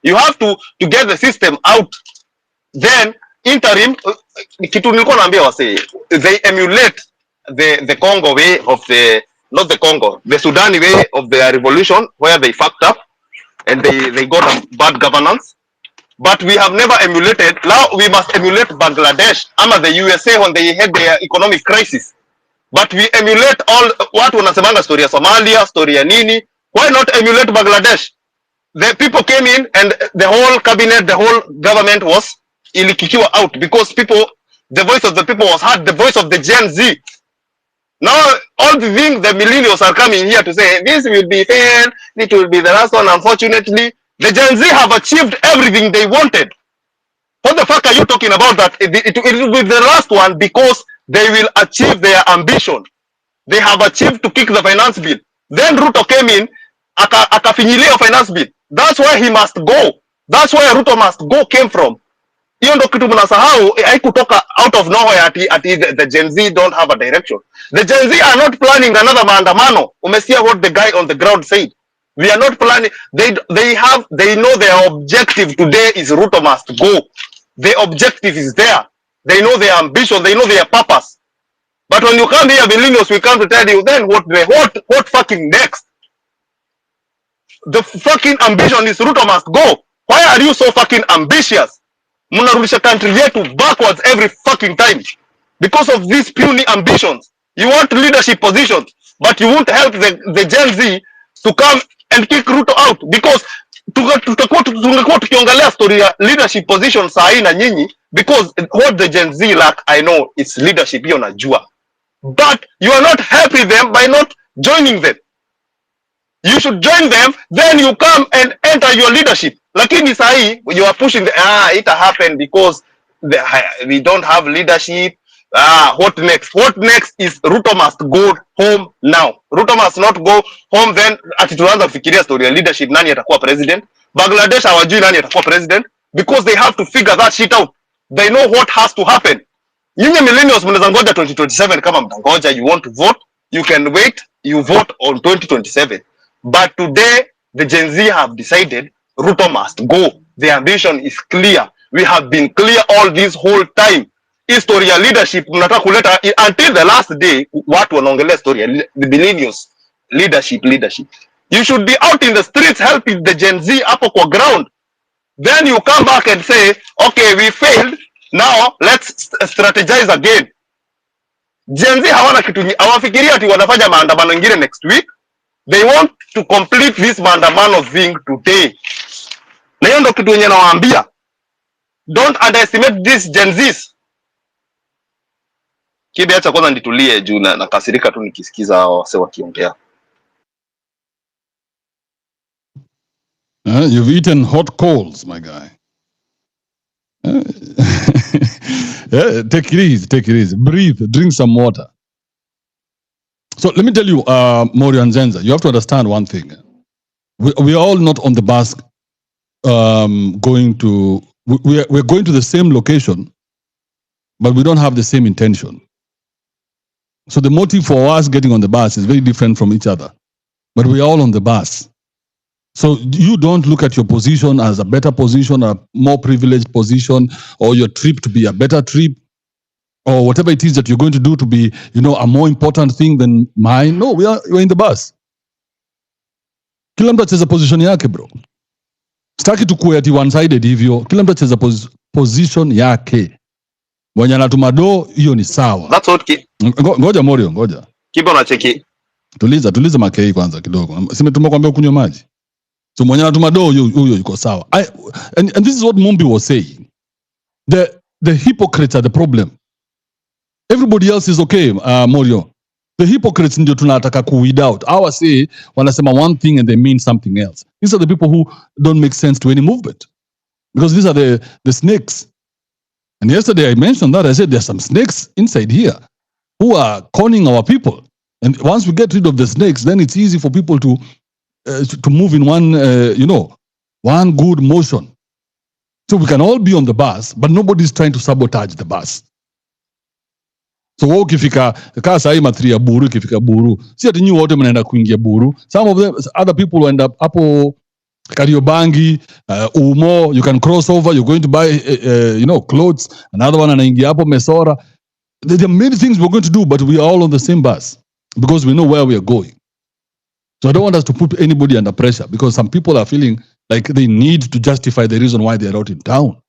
You have to get the system out. Then interim, kitu nilikuwa naambia wase, they emulate the Congo way of not the Congo, the Sudani way of the revolution, where they fucked up and they got a bad governance. But we have never emulated. Now we must emulate Bangladesh, ama the USA when they had their economic crisis. But we emulate all what wanasemanga story ya Somalia, story ya nini. Why not emulate Bangladesh? The people came in and the whole cabinet, the whole government was ilikikiwa out because the voice of the people was heard, the voice of the Gen Z. Now all the things the millennials are coming here to say, this will be fair, it will be the last one. Unfortunately, the Gen Z have achieved everything they wanted. What the fuck are you talking about that it will be the last one because they will achieve their ambition. They have achieved to kick the finance bill. Then Ruto came in, akafinyilia finance bill. That's why he must go. That's where Ruto must go came from. Hiyo ndo kitu mnasahau, haikutoka out of nowhere ati the Gen Z don't have a direction. The Gen Z are not planning another maandamano. Umesikia what the guy on the ground said. We are not planning. They know their objective today is Ruto must go. The objective is there. They know their ambition. They know their purpose. But when you come here, millennials, we come to tell you, then what fucking next? The fucking ambition is Ruto must go. Why are you so fucking ambitious? Mnarudisha country yetu backwards every fucking time because of these puny ambitions. You want leadership positions, but you won't help the Gen Z to come and kick Ruto out because tungekuwa tukiongelea story ya leadership position saa hii na nyinyi, because what the Gen Z lack, I know it's leadership, hiyo najua, but you are not helping them by not joining them. You should join them, then you come and enter your leadership. Lakini saa hii you are pushing it happen because we don't have leadership. What next? What next is Ruto must go home now. Ruto must not go home then ati tuanza kufikiria story ya leadership, nani atakuwa president. Bangladesh hawajui nani atakuwa president because they have to figure that shit out. They know what has to happen. Nyinyi millennials mnaweza ngoja 2027 kama mtangoja, you want to vote, you can wait, you vote on 2027. But today the Gen Z have decided Ruto must go. The ambition is clear. We have been clear all this whole time. History ya leadership mnataka kuleta until the last day. Watu wanaongelea story ya the millennials leadership. You should be out in the streets helping the Gen Z hapo kwa ground. Then you come back and say, okay, we failed, now let's strategize again. Gen Z hawana kitu, hawafikiria ati wanafanya maandamano ingine next week. They want to complete this maandamano thing today. Na hiyo ndo kitu yenye nawaambia. Don't underestimate these Gen Zs. Kibe, acha kwanza nitulie juu na kasirika tu nikisikiza hao wase wakiongea. You've eaten hot coals, my guy. Take it easy. Breathe, drink some water. So let me tell you, Morio and Zenza, you have to understand one thing. We are all not on the bus we're going to the same location, but we don't have the same intention. So the motive for us getting on the bus is very different from each other, but we are all on the bus. So you don't look at your position as a better position, a more privileged position, or your trip to be a better trip, or whatever it is that you're going to do to be, a more important thing than mine. No, we're in the bus. Kila mtu acheza position yake, bro. Sitaki tukue ati one-sided hivyo. Kila mtu acheza position yake. Mwenye anatuma do, hiyo ni sawa. That's what ngoja Morio, ngoja. Kibe unacheki. Tuliza makei kwanza kidogo. Simetuma kwambia kunywa maji. So mwenye anatuma do, huyo yuko sawa. And this is what Mumbi was saying. The hypocrites are the problem. Everybody else is okay, Morio. The hypocrites ndio tunataka weed out. Our say wanasema one thing and they mean something else. These are the people who don't make sense to any movement. Because these are the snakes. And yesterday I mentioned that. I said there's some snakes inside here who are conning our people. And once we get rid of the snakes, then it's easy for people to move in one, one good motion. So we can all be on the bus, but nobody's trying to sabotage the bus. So ukifika kaa sahi matri ya Buru, ukifika Buru, si ati nyi wote mnaenda kuingia Buru. Some of them, other people end up hapo Kariobangi, Umo, you can cross over, you're going to buy, clothes, another one, anaingia hapo Mesora. There are many things we're going to do, but we are all on the same bus because we know where we are going. So I don't want us to put anybody under pressure because some people are feeling like they need to justify the reason why they're not in town.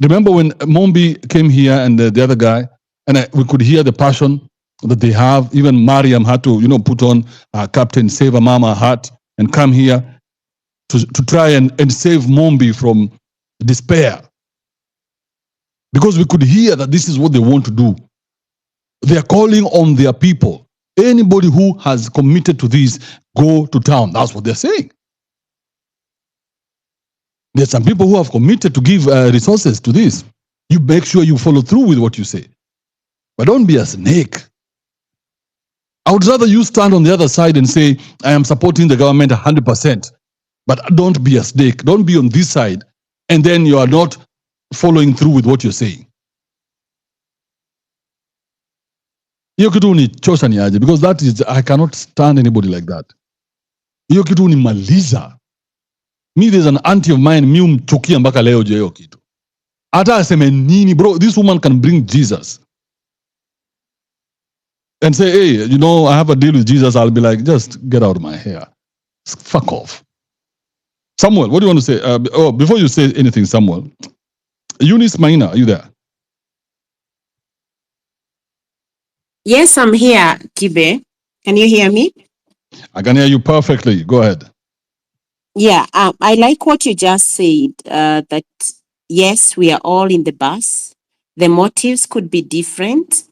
Remember when Mombi came here and the other guy, and we could hear the passion that they have. Even Mariam had to, put on Captain Save a Mama hat and come here to try and save Mombi from despair. Because we could hear that this is what they want to do. They are calling on their people. Anybody who has committed to this, go to town. That's what they're saying. There's some people who have committed to give resources to this. You make sure you follow through with what you say. But don't be a snake. I would rather you stand on the other side and say, I am supporting the government 100%. But don't be a snake. Don't be on this side. And then you are not following through with what you're saying. Hiyo kitu unichosha ni aje, because that is, I cannot stand anybody like that. Hiyo kitu unimaliza. Me, there's an auntie of mine, mi umchukia mpaka leo je hiyo kitu. Hata aseme nini, bro, this woman can bring Jesus. And say, hey, I have a deal with Jesus. I'll be like, just get out of my hair. Fuck off. Samuel, what do you want to say? Before you say anything, Samuel, Eunice Maina, are you there? Yes, I'm here, Kibe. Can you hear me? I can hear you perfectly. Go ahead. Yeah, I like what you just said, that yes, we are all in the bus. The motives could be different,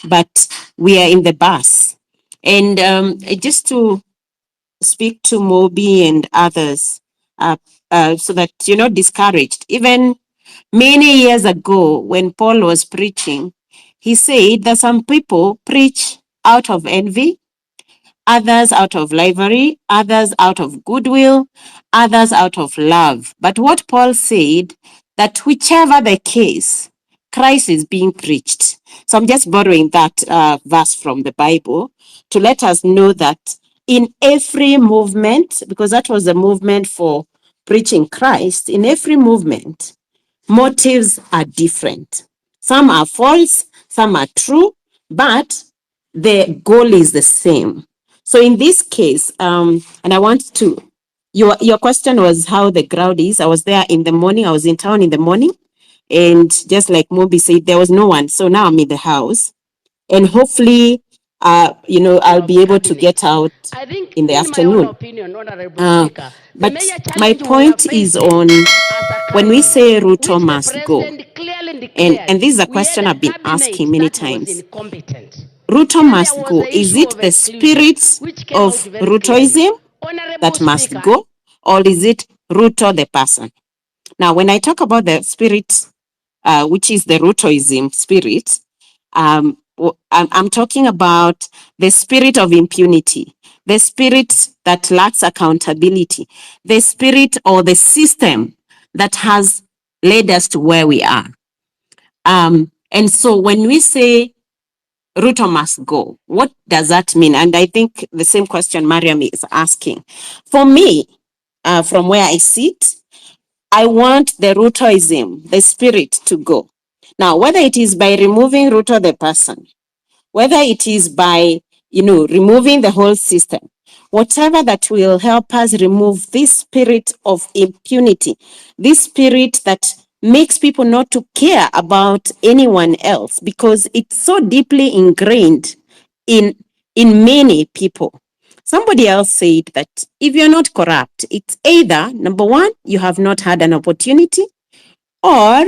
but we are in the bus. And just to speak to Moby and others, so that you're not discouraged. Even many years ago, when Paul was preaching, he said that some people preach out of envy, others out of rivalry, others out of goodwill, others out of love. But what Paul said, that whichever the case, Christ is being preached. So I'm just borrowing that verse from the Bible to let us know that in every movement, because that was the movement for preaching Christ, in every movement, motives are different. Some are false, some are true, but the goal is the same. So in this case, and I want to, your question was how the crowd is. I was there in the morning. I was in town in the morning. And just like Moby said, there was no one. So now I'm in the house. And hopefully, I'll be able to get out in the afternoon. But my point is on when we say Ruto must go, and this is a question I've been asking many times. Ruto must go. Is it the spirit of Rutoism that must go, or is it Ruto the person? Now, when I talk about the spirit, which is the Rutoism spirit, I'm talking about the spirit of impunity, the spirit that lacks accountability, the spirit or the system that has led us to where we are. And so when we say Ruto must go, what does that mean? And I think the same question Mariam is asking. For me, from where I sit, I want the Rutoism, the spirit, to go. Now, whether it is by removing Ruto the person, whether it is by, removing the whole system, whatever that will help us remove this spirit of impunity, this spirit that makes people not to care about anyone else because it's so deeply ingrained in many people. Somebody else said that if you're not corrupt, it's either, number one, you have not had an opportunity, or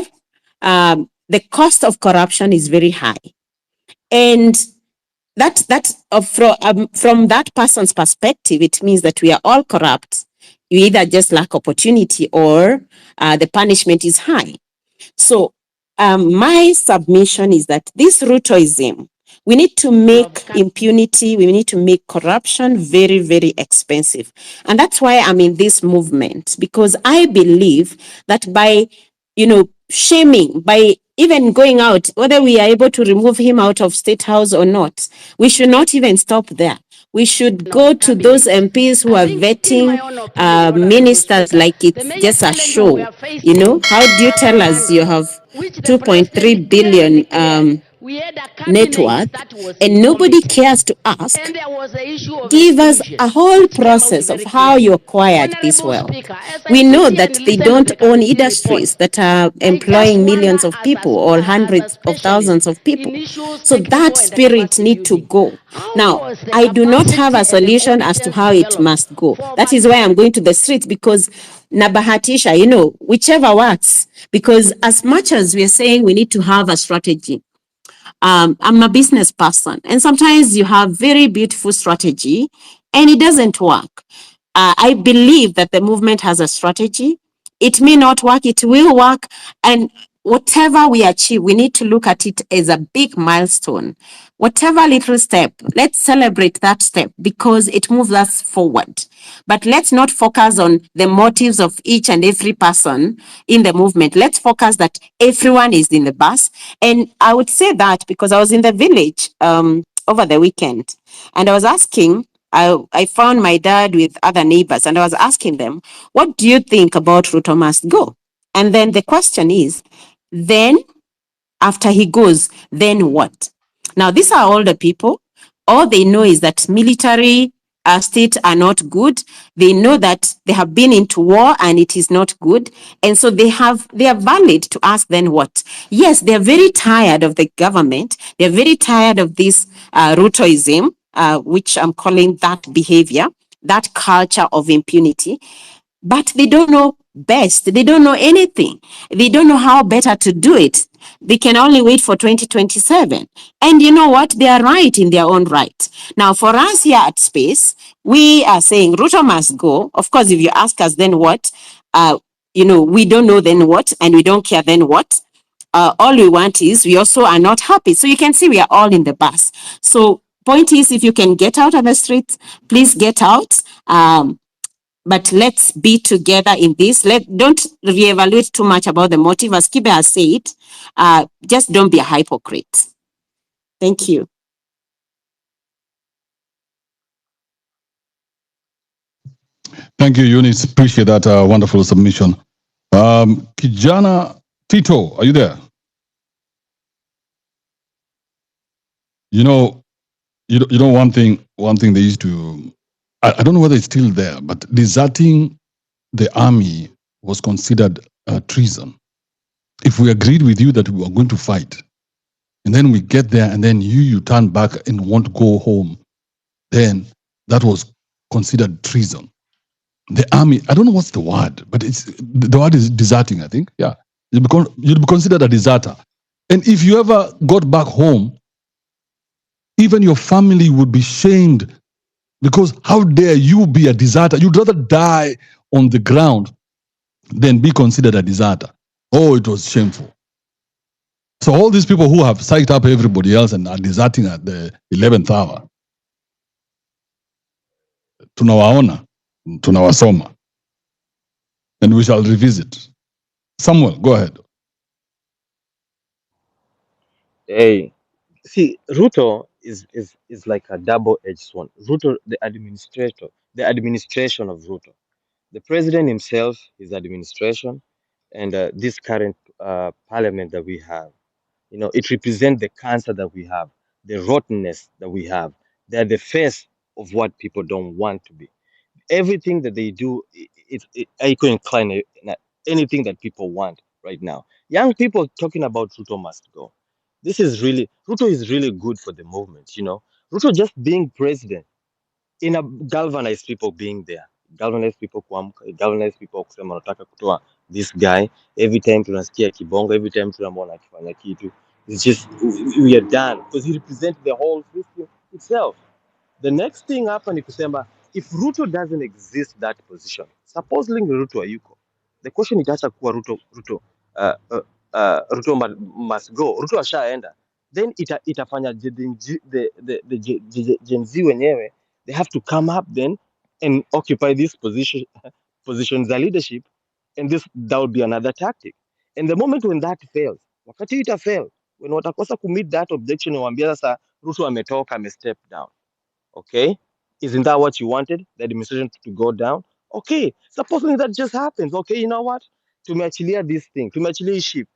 the cost of corruption is very high. And from that person's perspective, it means that we are all corrupt. You either just lack opportunity or the punishment is high. So my submission is that this Rutoism, we need to make impunity, we need to make corruption very, very expensive. And that's why I'm in this movement, because I believe that by, shaming, by even going out, whether we are able to remove him out of State House or not, we should not even stop there. We should go to those MPs who are vetting ministers like it's just a show. You know, how do you tell us you have 2.3 billion net worth and nobody cares to ask? Give us a whole process of how you acquired this wealth. We know that they don't own industries that are employing millions of people or hundreds of thousands of people. So that spirit need to go. Now, I do not have a solution as to how it must go. That is why I'm going to the streets, because nabahatisha, you know, whichever works. Because as much as we're saying we need to have a strategy, I'm a business person, and sometimes you have very beautiful strategy and it doesn't work. I believe that the movement has a strategy. It may not work, it will work. And whatever we achieve, we need to look at it as a big milestone. Whatever little step, let's celebrate that step because it moves us forward. But let's not focus on the motives of each and every person in the movement. Let's focus that everyone is in the bus. And I would say that because I was in the village over the weekend and I was asking, I found my dad with other neighbors and I was asking them, what do you think about Ruto must go? And then the question is, then after he goes, then what? Now, these are older people. All they know is that military state are not good. They know that they have been into war and it is not good. And so they are valid to ask then what? Yes, they're very tired of the government. They're very tired of this Rutoism, which I'm calling that behavior, that culture of impunity. But they don't know best. They don't know anything. They don't know how better to do it. They can only wait for 2027. And you know what? They are right in their own right. Now, for us here at Space, we are saying Ruto must go. Of course, if you ask us, then what? We don't know then what, and we don't care then what. All we want is we also are not happy. So you can see we are all in the bus. So point is, if you can get out of the streets, please get out. But let's be together in this. Don't reevaluate too much about the motive. As Kibe has said, just don't be a hypocrite. Thank you. Thank you, Eunice. Appreciate that wonderful submission. Kijana Tito, are you there? You know one thing they used to, I don't know whether it's still there, but deserting the army was considered treason. If we agreed with you that we were going to fight, and then we get there, and then you turn back and want to go home, then that was considered treason. The army, I don't know what's the word, but the word is deserting, I think. Yeah. You'd be considered a deserter. And if you ever got back home, even your family would be shamed because how dare you be a deserter? You'd rather die on the ground than be considered a deserter. Oh, it was shameful. So all these people who have psyched up everybody else and are deserting at the 11th hour, tunawaona, tunawasoma, and we shall revisit. Samuel, go ahead. Hey, see, Ruto is like a double-edged sword. Ruto, the administration of Ruto. The president himself, his administration, and this current parliament that we have, it represents the cancer that we have, the rottenness that we have. They're the face of what people don't want to be. Everything that they do, I could incline anything that people want right now. Young people talking about Ruto must go. Ruto is really good for the movement. Ruto just being president in a galvanized people being there, galvanized people kuamka, galvanized people kusema wanataka kutoa this guy. Every time tunasikia kibongo, every time tunamwona akifanya kitu, it's just we are done because he represents the whole system itself. The next thing hapa ni kusema if Ruto doesn't exist that position, supposedly Ruto hayuko, the question itaacha kuwa Ruto must go. Ruto ashaenda, then itafanya the Gen Z wenyewe, they have to come up then and occupy this positions of leadership, and that will be another tactic. And the moment when that fails, wakati ita fail, when watakosa commit that objection, waambia sasa Ruto ametoka, step down. Okay, Isn't that what you wanted? The administration to go down? Okay, supposing that just happens. Okay, you know what? Tumeachilia this thing, tumeachilia ship.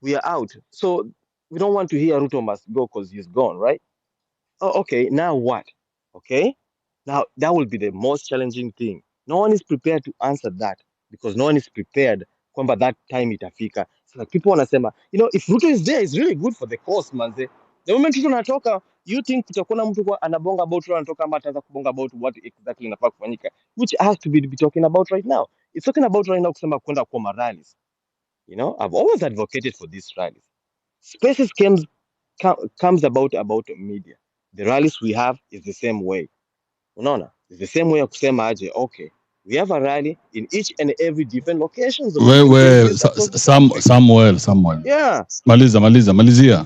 We are out. So we don't want to hear Ruto must go because he's gone, right? Oh, okay, now what? Okay, now that will be the most challenging thing. No one is prepared to answer that because no one is prepared kwamba that time itafika. So like people wanasema, if Ruto is there, it's really good for the cause, manze. The moment Ruto anatoka, you think kutakuwa na mtu kwa anabonga about Ruto anatoka ama ataanza kubonga about what exactly inafaa kufanyika, which has to be talking about right now. It's talking about right now kusema kwenda kwa rallies. I've always advocated for these rallies. Spaces comes about media. The rallies we have is the same way. Unaona? It's the same way of kusema aje, okay, we have a rally in each and every different locations of different places across the country. Samuel. Yeah. Malizia.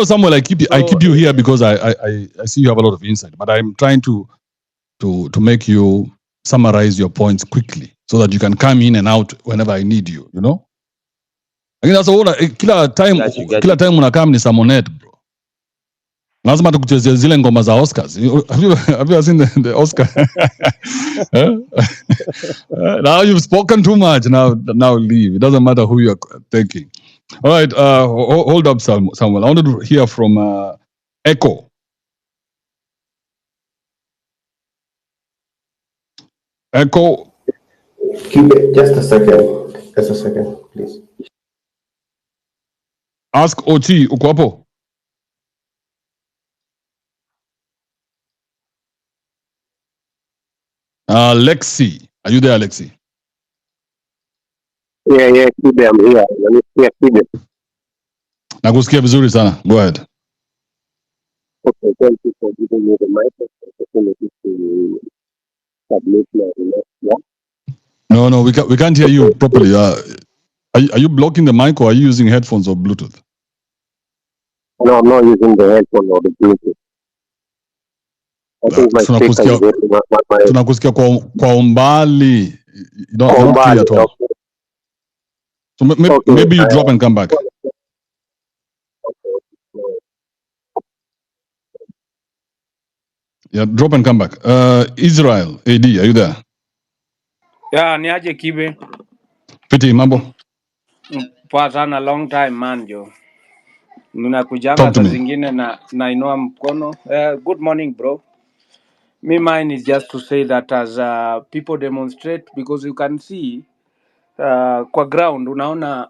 Samuel, I keep you here because I see you have a lot of insight, but I'm trying to make you summarize your points quickly so that you can come in and out whenever I need you, I mean, that's all. Kila time unakaa ni Samonet, bro. Lazima tukuchezea zile ngoma za Oscars. Have you ever seen the Oscar? Now you've spoken too much. Now leave. It doesn't matter who you're thinking. All right. Hold up, Samuel. I wanted to hear from Echo. Echo. Kibe, just a second, please. Ask Ochi, uko hapo? Lexi, are you there, Lexi? Yeah, Kibe, I'm here. Nanisikia Kibe. Nakusikia vizuri sana. Go ahead. Okay, thank you for giving me the mic opportunity to submit my remarks. Yeah? No, we can't hear you properly. Are you blocking the mic or are you using headphones or Bluetooth? No, I'm not using the headphone or the Bluetooth. I think my speaker is getting my tunakusikia kwa umbali. Not clear at all. Okay. So maybe you drop and come back. Yeah, drop and come back. Israel, AD, are you there? Yeah, ni aje Kibe. Piti, mambo? Poa sana, long time man jo. Ninakujanga saa zingine na inua mkono. Good morning bro. Mine is just to say that as people demonstrate, because you can see kwa ground unaona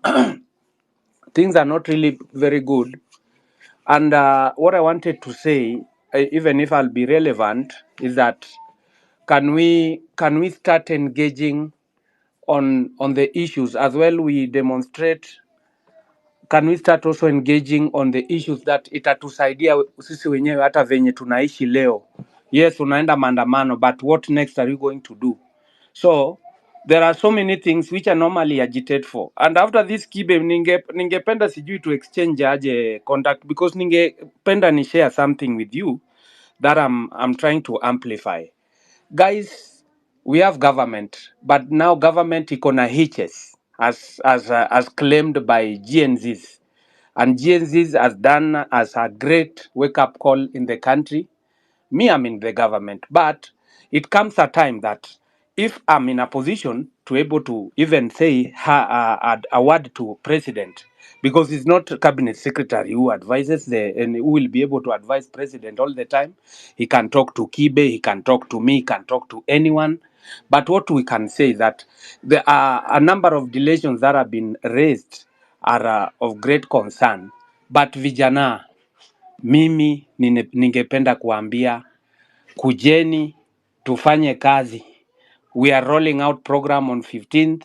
things are not really very good. And what I wanted to say, even if I'll be relevant, is that can we start engaging on the issues as well? We demonstrate. Can we start also engaging on the issues that itatusaidia sisi wenyewe hata venye tunaishi leo? Yes, unaenda maandamano, but what next are you going to do? So there are so many things which I normally agitate for. And after this Kibe, ningependa sijui to exchange aje contact, because ningependa ni share something with you that I'm trying to amplify. Guys, we have government, but now government iko na hitches as claimed by GNZs. And GNZs has done as a great wake-up call in the country. Me, I'm in the government, but it comes a time that if I'm in a position to able to even say a word to president, because it's not cabinet secretary who advises and who will be able to advise president all the time. He can talk to Kibe, he can talk to me, he can talk to anyone. But what we can say is that there are a number of deletions that have been raised are of great concern. But vijana, mimi ningependa kuambia kujeni tufanye kazi. We are rolling out program on 15th.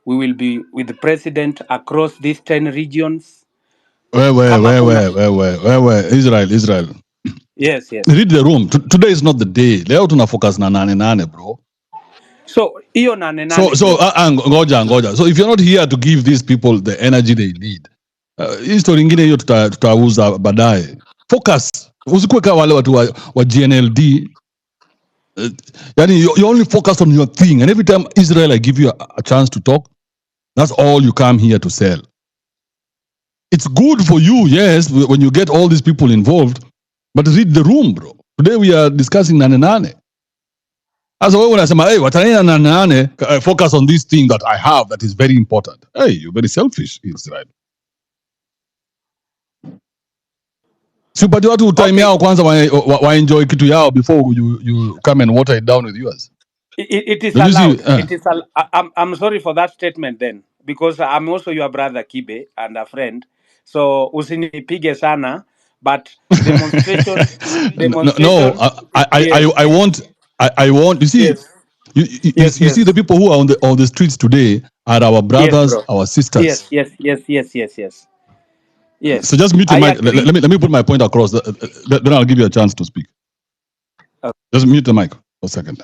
We will be with the president across these 10 regions. Where? Israel. Yes. Read the room. Today is not the day. Leo tuna focus na nane, bro. So hiyo nane. So ngoja. So if you're not here to give these people the energy they need, history ingine hiyo tutauza baadaye. Focus. Usikuwe kama wale watu wa GNLD. Yani you only focus on your thing, and every time Israel I give you a chance to talk, that's all you come here to sell. It's good for you, yes, when you get all these people involved, but read the room, bro. Today we are discussing nane nane. As wewe unasema, hey, watanena nane nane, focus on this thing that I have that is very important. Hey, you're very selfish, Israel. Sipati watu time Okay, yao kwanza wa enjoy kitu yao before you come and water it down with yours. it is Don't you see? allowed. It is. I'm sorry for that statement then, because I'm also your brother Kibe and a friend. So usinipige sana, but demonstration, No, demonstration. I Yes, I want I want. You see, yes, you yes, see the yes, people who are on the streets today are our yes, brothers, bro. our sisters. Yes, yes, yes, yes, yes, yes. So Yes, just mute your I mic. agree. Let me put my point across. Then I'll give you a chance to speak. Just mute the mic for a second.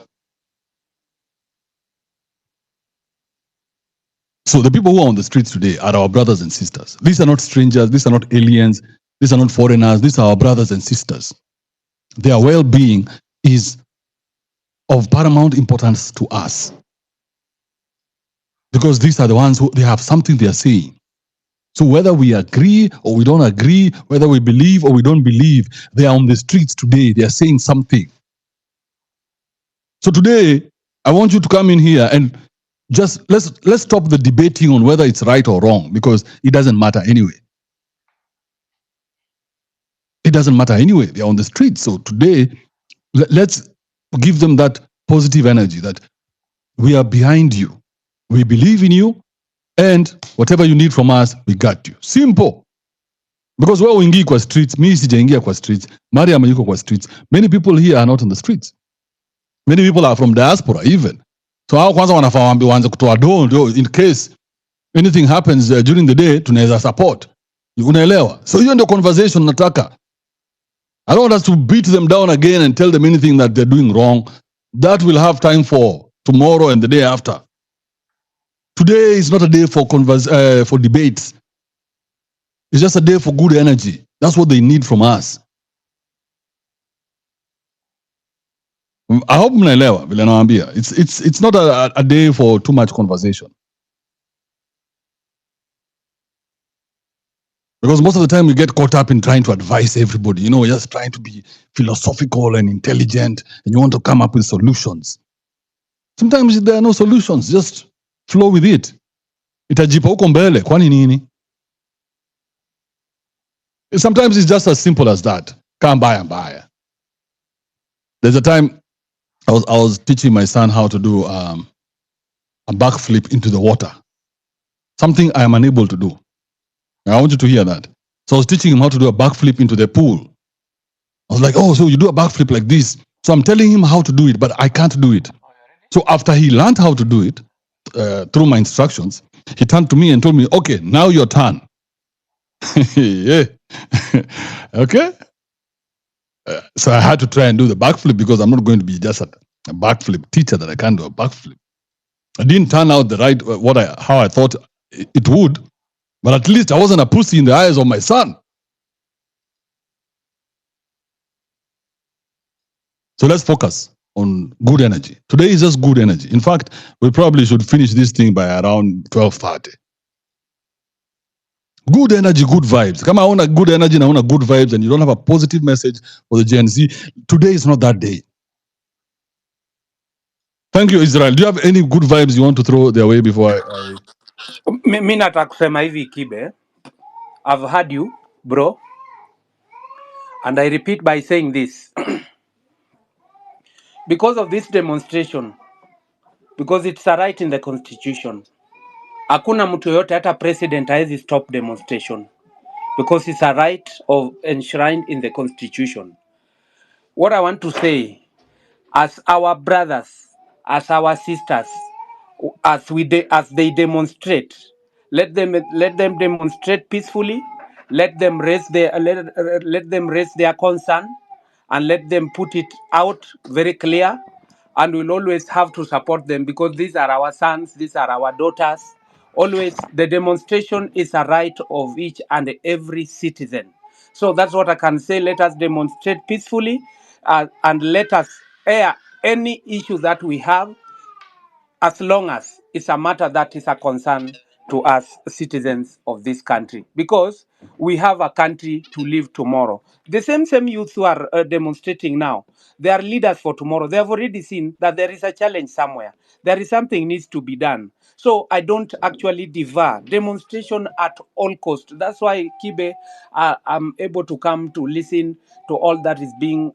So the people who are on the streets today are our brothers and sisters. These are not strangers. These are not aliens. These are not foreigners. These are our brothers and sisters. Their well-being is of paramount importance to us because these are the ones who they have something they are saying. So whether we agree or we don't agree, whether we believe or we don't believe, they are on the streets today. They are saying something. So today, I want you to come in here and just let's stop the debating on whether it's right or wrong because it doesn't matter anyway. It doesn't matter anyway. They're on the streets. So today, let's give them that positive energy that we are behind you. We believe in you. And whatever you need from us, we got you. Simple. Because wewe uingii kwa streets, mimi sijaingia kwa streets, Mariam yuko kwa streets. Many people here are not on the streets. Many people are from diaspora even. So hao kwanza wanafaa waanze kutoa do in case anything happens during the day tunaweza support. Unaelewa? So hiyo ndio conversation nataka. I don't want us to beat them down again and tell them anything that they're doing wrong. That we'll have time for tomorrow and the day after. Today is not a day for debates. It's just a day for good energy. That's what they need from us. I hope mnaelewa vile nawaambia. It's not a day for too much conversation. Because most of the time we get caught up in trying to advise everybody, just trying to be philosophical and intelligent, and you want to come up with solutions. Sometimes there are no solutions, just flow with it. Itajipa huko mbele, kwani nini? Sometimes it's just as simple as that. Come by and buy. There's a time I was teaching my son how to do a backflip into the water. Something I am unable to do. And I want you to hear that. So I was teaching him how to do a backflip into the pool. I was like, oh, so you do a backflip like this. So I'm telling him how to do it, but I can't do it. So after he learned how to do it through my instructions, he turned to me and told me, okay, now your turn. Yeah. Okay. So I had to try and do the backflip because I'm not going to be just a backflip teacher that I can't do a backflip. It didn't turn out the right how I thought it would, but at least I wasn't a pussy in the eyes of my son. So let's focus on good energy. Today is just good energy. In fact, we probably should finish this thing by around 12:30. Good energy, good vibes. Kama hauna good energy na hauna good vibes and you don't have a positive message for the Gen Z, today is not that day. Thank you, Israel. Do you have any good vibes you want to throw their way before I... Mi nataka kusema hivi Kibe, I've heard you bro, and I repeat by saying this. Because of this demonstration, because it's a right in the constitution, hakuna mtu yoyote hata president haezi stop demonstration because it's a right of enshrined in the constitution. What I want to say, as our brothers, as our sisters, as they demonstrate, let them demonstrate peacefully. Let them raise their concern, and let them put it out very clear. And we'll always have to support them because these are our sons, these are our daughters. Always, the demonstration is a right of each and every citizen. So that's what I can say. Let us demonstrate peacefully, and let us air any issue that we have, as long as it's a matter that is a concern to us citizens of this country, because we have a country to live tomorrow. The same youth who are demonstrating now, they are leaders for tomorrow. They have already seen that there is a challenge somewhere. There is something needs to be done. So I don't actually defer demonstration at all cost. That's why, Kibe, I'm able to come to listen to all that is being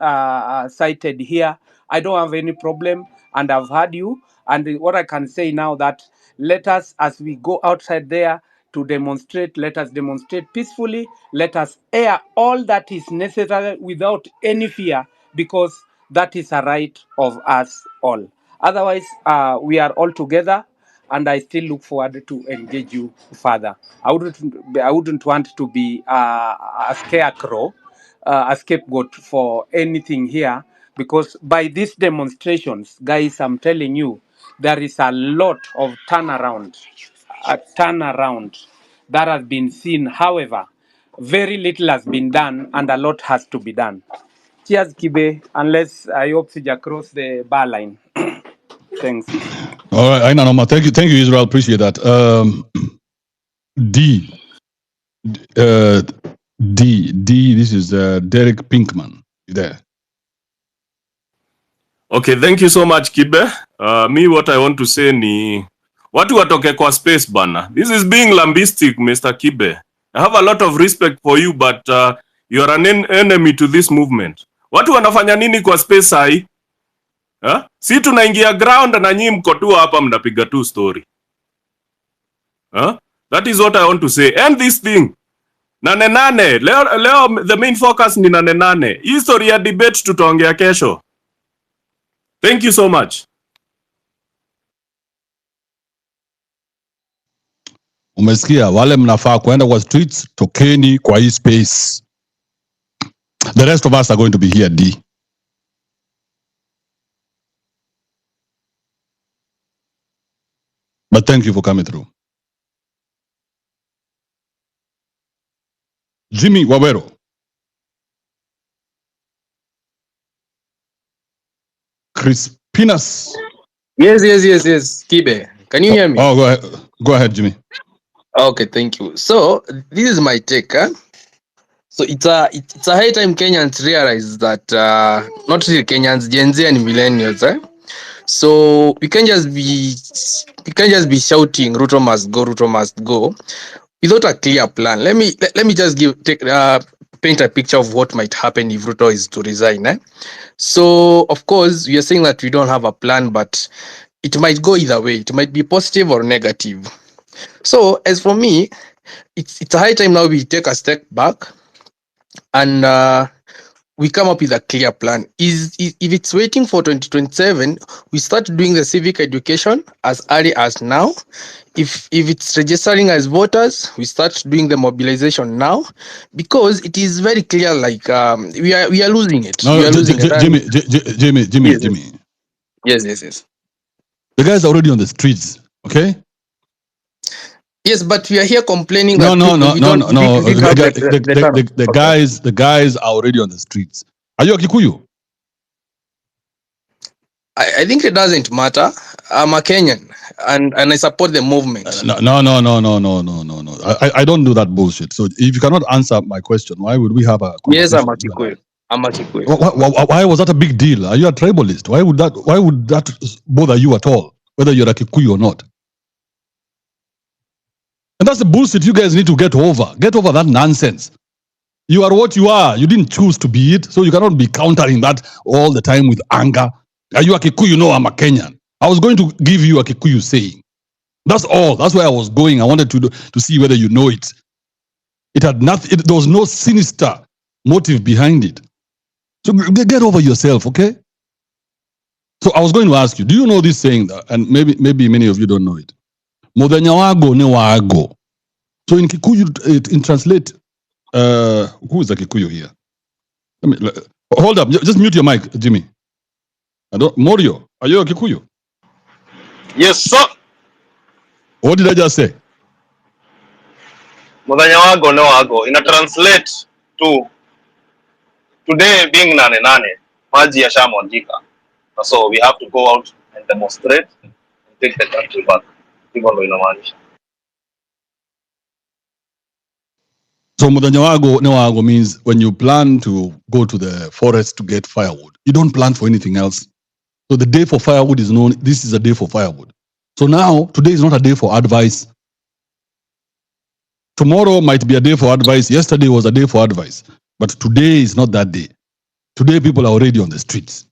cited here. I don't have any problem, and I've heard you. And what I can say now, that let us, as we go outside there to demonstrate, let us demonstrate peacefully. Let us air all that is necessary without any fear, because that is a right of us all. Otherwise, we are all together, and I still look forward to engage you further. I wouldn't want to be a scarecrow, a scapegoat for anything here, because by these demonstrations, guys, I'm telling you, there is a lot of turnaround that has been seen. However, very little has been done, and a lot has to be done. Cheers, Kibe, unless I hope to cross the bar line. Thanks. All right, I know, thank you, Israel. Appreciate that. D. This is Derek Pinkman. You there? Okay, thank you so much, Kibe. Me, what I want to say ni watu watoke kwa space bana. This is being lambistic, Mr. Kibe. I have a lot of respect for you, but you are an enemy to this movement. Watu wanafanya nini kwa space hai? Si tunaingia ground na nyinyi mko tu hapa mnapiga tu story. That is what I want to say. And this thing. Nane. Leo the main focus ni nane. History ya debate tutaongea kesho. Thank you so much. Umesikia, wale mnafaa kwenda kwa streets, tokeni kwa hii space. The rest of us are going to be here, D. But thank you for coming through. Jimmy Wawero. Crispinas. Yes. Kibe, can you hear me? Oh, go ahead, Jimmy. Okay, thank you. So this is my take. So it's a high time Kenyans realize that not really Kenyans, Gen Z and millennials. So we can't just be shouting Ruto must go without a clear plan. Let me just paint a picture of what might happen if Ruto is to resign. So of course we are saying that we don't have a plan, but it might go either way. It might be positive or negative. So as for me, it's a high time now we take a step back and we come up with a clear plan. If it's waiting for 2027, we start doing the civic education as early as now. If it's registering as voters, we start doing the mobilization now, because it is very clear. Like we are losing it. No, we are losing it. Jimmy. Yes. The guys are already on the streets. Okay. Yes, but we are here complaining No. The guys are already on the streets. Are you a Kikuyu? I think it doesn't matter. I'm a Kenyan and I support the movement. No. I don't do that bullshit. So if you cannot answer my question, why would we have a conversation? Yes, I'm a Kikuyu. Why was that a big deal? Are you a tribalist? Why would that bother you at all, whether you're a Kikuyu or not? And that's the bullshit you guys need to get over. Get over that nonsense. You are what you are. You didn't choose to be it, so you cannot be countering that all the time with anger. Are you a Kikuyu? No, I'm a Kenyan. I was going to give you a Kikuyu saying. That's all. That's where I was going. I wanted to see whether you know it. It had nothing. There was no sinister motive behind it. So get over yourself, okay? So I was going to ask you, do you know this saying? And maybe many of you don't know it. Modanya wago ne wago. So in Kikuyu, in translate, who is a Kikuyu here? Hold up, just mute your mic, Jimmy. Morio, are you a Kikuyu? Yes, sir. What did I just say? Modanya wago ne wago. In a translate to today being nane, maji yashamwagika. So we have to go out and demonstrate and take the country back. Hivyo ndo inamaanisha. So Mudanyawago Newago means when you plan to go to the forest to get firewood, you don't plan for anything else. So the day for firewood is known, this is a day for firewood. So now, today is not a day for advice. Tomorrow might be a day for advice. Yesterday was a day for advice. But today is not that day. Today people are already on the streets.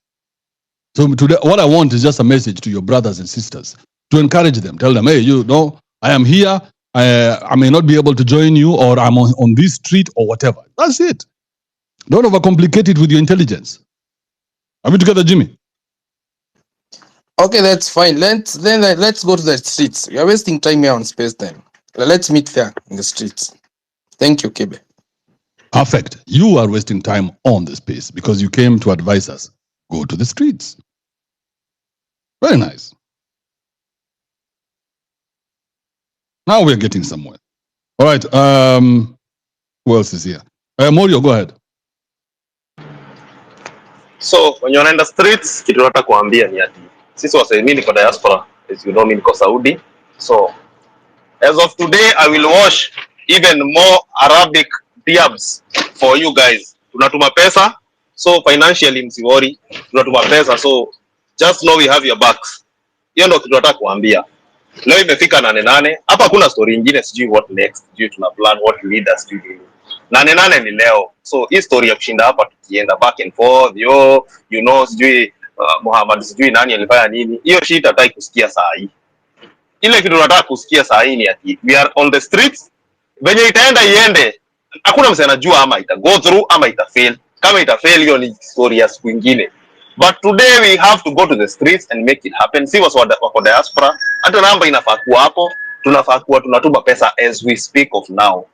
So today, what I want is just a message to your brothers and sisters to encourage them. Tell them, hey, you know, I am here. I may not be able to join you, or I'm on this street or whatever. That's it. Don't overcomplicate it with your intelligence. Are we together, Jimmy? Okay, that's fine. Let's go to the streets. You're wasting time here on space then. Let's meet there in the streets. Thank you, Kibe. Perfect. You are wasting time on the space because you came to advise us. Go to the streets. Very nice. Now we're getting somewhere. All right. Who else is here? Morio, go ahead. So when you're in the streets, kitu nataka kuambia ni ati sisi wasee, mimi niko diaspora, as you know, mimi niko Saudi. So as of today, I will wash even more Arabic diabs for you guys. Tunatuma pesa, so financially msiwori, tunatuma pesa, so just know we have your backs. Hiyo ndio kitu nataka kuambia. Leo imefika 8:08. Hapa kuna story nyingine, sijui what next, sijui tuna plan what leaders do. 8:08 ni leo. So hii story ya kushinda hapa tukienda back and forth, you know, sijui Muhammad sijui nani alifanya nini. Hiyo shit hataki kusikia saa hii. Ile kitu tunataka kusikia saa hii ni ati we are on the streets. Venye itaenda iende. Hakuna msee anajua ama ita go through ama ita fail. Kama ita fail, hiyo ni story ya siku nyingine. But today we have to go to the streets and make it happen. Si wako diaspora, hata namba inafaa kuwa hapo, tunafaa kuwa tunatuma pesa as we speak of now.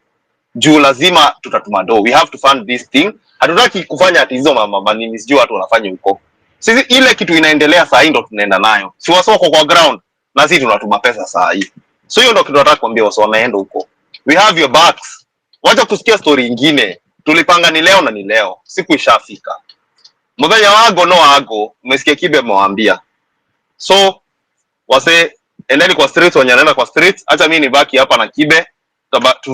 Juu lazima tutatuma do. We have to fund this thing. Hatutaki kufanya ati hizo mama nini sijui watu wanafanya huko. Sisi ile kitu inaendelea saa hii ndo tunaenda nayo. Si wasoko kwa ground na sisi tunatuma pesa saa hii. So hiyo ndo kitu nataka kuambia wasa wanaenda huko. We have your backs. Wacha kusikia story nyingine. Tulipanga ni leo na ni leo. Siku ishafika. Mudhanya wago no ago, umesikia Kibe mwambia. So wase endeni kwa streets, wanyanaenda kwa streets. Acha mimi nibaki hapa na Kibe,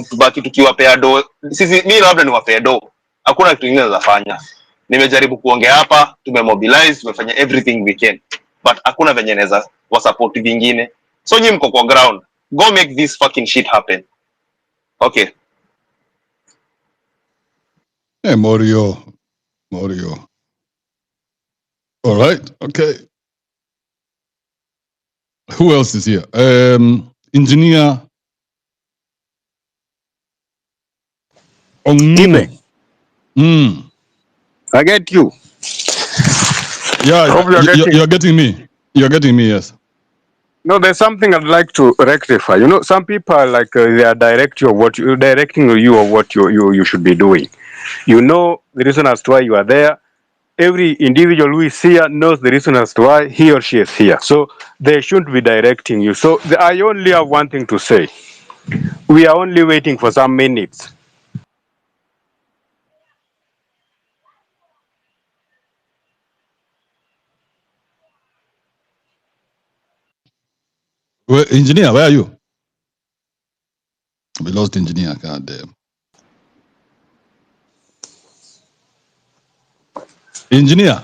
tubaki tukiwapea do. Sisi mimi labda niwapea do. Hakuna kitu kingine nafanya. Nimejaribu kuongea hapa, tumemobilize, tumefanya everything we can. But hakuna venye naweza wa support vingine. So nyinyi mko kwa ground. Go make this fucking shit happen. Okay. Hey, Morio. All right. Okay. Who else is here? Engineer Kibe. I get you. Yeah, you're getting me. You're getting me, yes. No, there's something I'd like to rectify. You know, some people are like they are directing you of what you should be doing. You know the reason as to why you are there. Every individual who is here knows the reason as to why he or she is here. So they shouldn't be directing you. So I only have one thing to say. We are only waiting for some minutes. Well, engineer, where are you? We lost engineer. God damn. Engineer.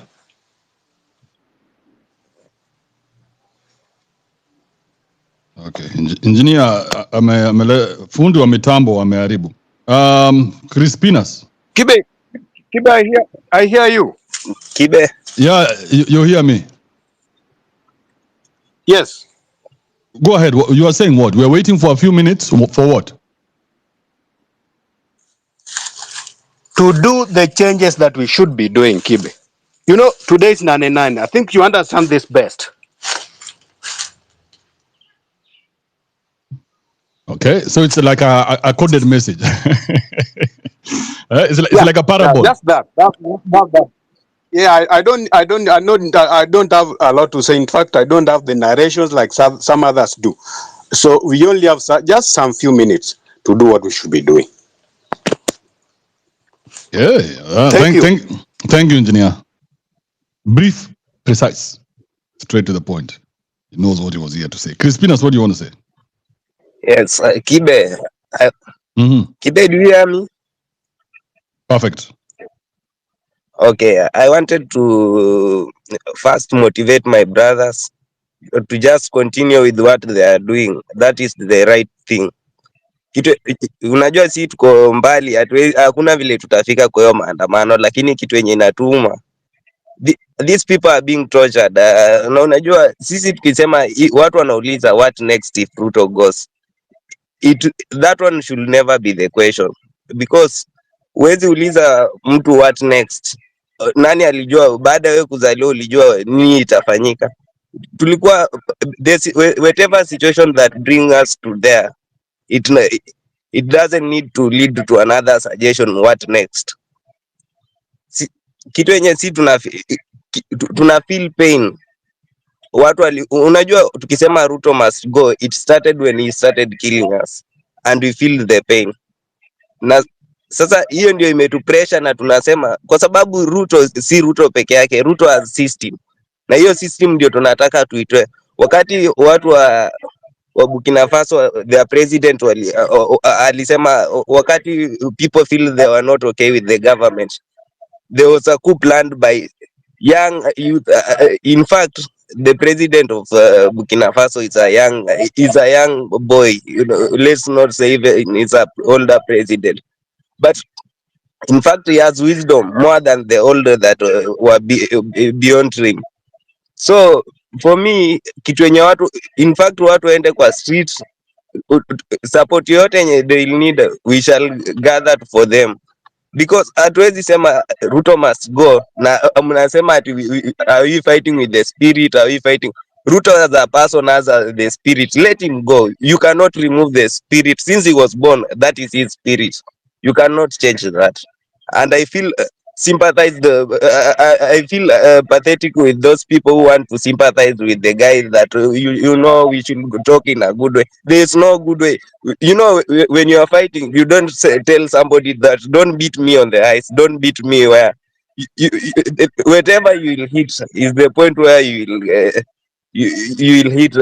Okay, engineer fundi wa mitambo wameharibu. Crispinas. Kibe, I hear you. Kibe. Yeah, you hear me? Yes. Go ahead. You are saying what? We are waiting for a few minutes for what? To do the changes that we should be doing, Kibe. You know, today is 99. I think you understand this best. Okay, so it's like a coded message. It's like a parable. Yeah, just that. Yeah, I don't have a lot to say. In fact, I don't have the narrations like some others do. So we only have just some few minutes to do what we should be doing. Yeah. Thank you, engineer. Brief, precise, straight to the point. He knows what he was here to say. Crispinas, what do you want to say? Yes, Kibe. Kibe, do you hear me? Perfect. Okay, I wanted to first motivate my brothers to just continue with what they are doing. That is the right thing. Kitu unajua, si tuko mbali, hakuna vile tutafika kwa hiyo maandamano, lakini kitu yenye inatuma these people are being tortured. Na unajua sisi tukisema watu wanauliza what next if Ruto goes, that one should never be the question, because huwezi uliza mtu what next. Nani alijua baada ya wewe kuzaliwa ulijua nini itafanyika? Tulikuwa whatever situation that bring us to there, it doesn't need to lead to another suggestion what next. Kitu yenye si tuna feel pain. Watu unajua tukisema Ruto must go, it started when he started killing us and we feel the pain. Na sasa hiyo ndio imetu pressure, na tunasema kwa sababu Ruto si Ruto peke yake, Ruto as system, na hiyo system ndio tunataka tuitoe. Wakati watu wa Burkina Faso, their president alisema wakati people feel they were not okay with the government, there was a coup planned by young youth. In fact, the president of Burkina Faso is a young boy. You know, let's not say even he's an older president, but in fact he has wisdom more than the older that were beyond him. So for me, kitu yenye watu, in fact watu waende kwa streets, support yote yenye they need, we shall gather for them, because hatuwezi sema Ruto must go na mnasema ati are we fighting with the spirit, are we fighting Ruto as a person, as the spirit? Let him go. You cannot remove the spirit. Since he was born, that is his spirit. You cannot change that. And I feel I feel pathetic with those people who want to sympathize with the guy that you know we should talk in a good way. There is no good way. You know, when you are fighting, you don't tell somebody that don't beat me on the eyes, don't beat me where whatever you will hit is the point where you will you will hit.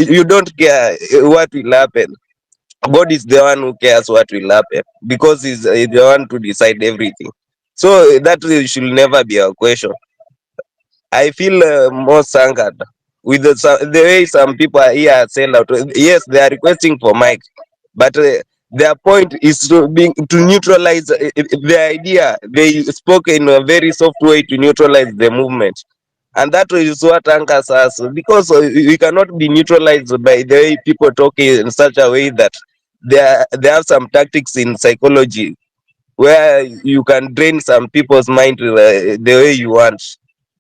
You don't care what will happen. God is the one who cares what will happen, because he's the one to decide everything. So that should never be a question. I feel most angered with the way some people are here sell out. Yes, they are requesting for mic, but their point is to neutralize the idea. They spoke in a very soft way to neutralize the movement, and that is what angers us, because we cannot be neutralized by the way people talk in such a way that they have some tactics in psychology where you can drain some people's mind the way you want.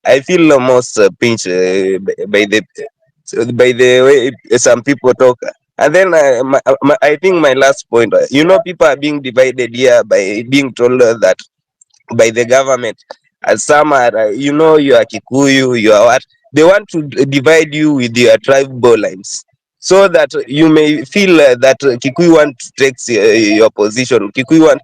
I feel almost pinched by the way some people talk. And then I think my last point, people are being divided here by being told that by the government, as some are, you are Kikuyu, you are what, they want to divide you with your tribal lines, so that you may feel that Kikuyu want to take your position. Kikuyu want,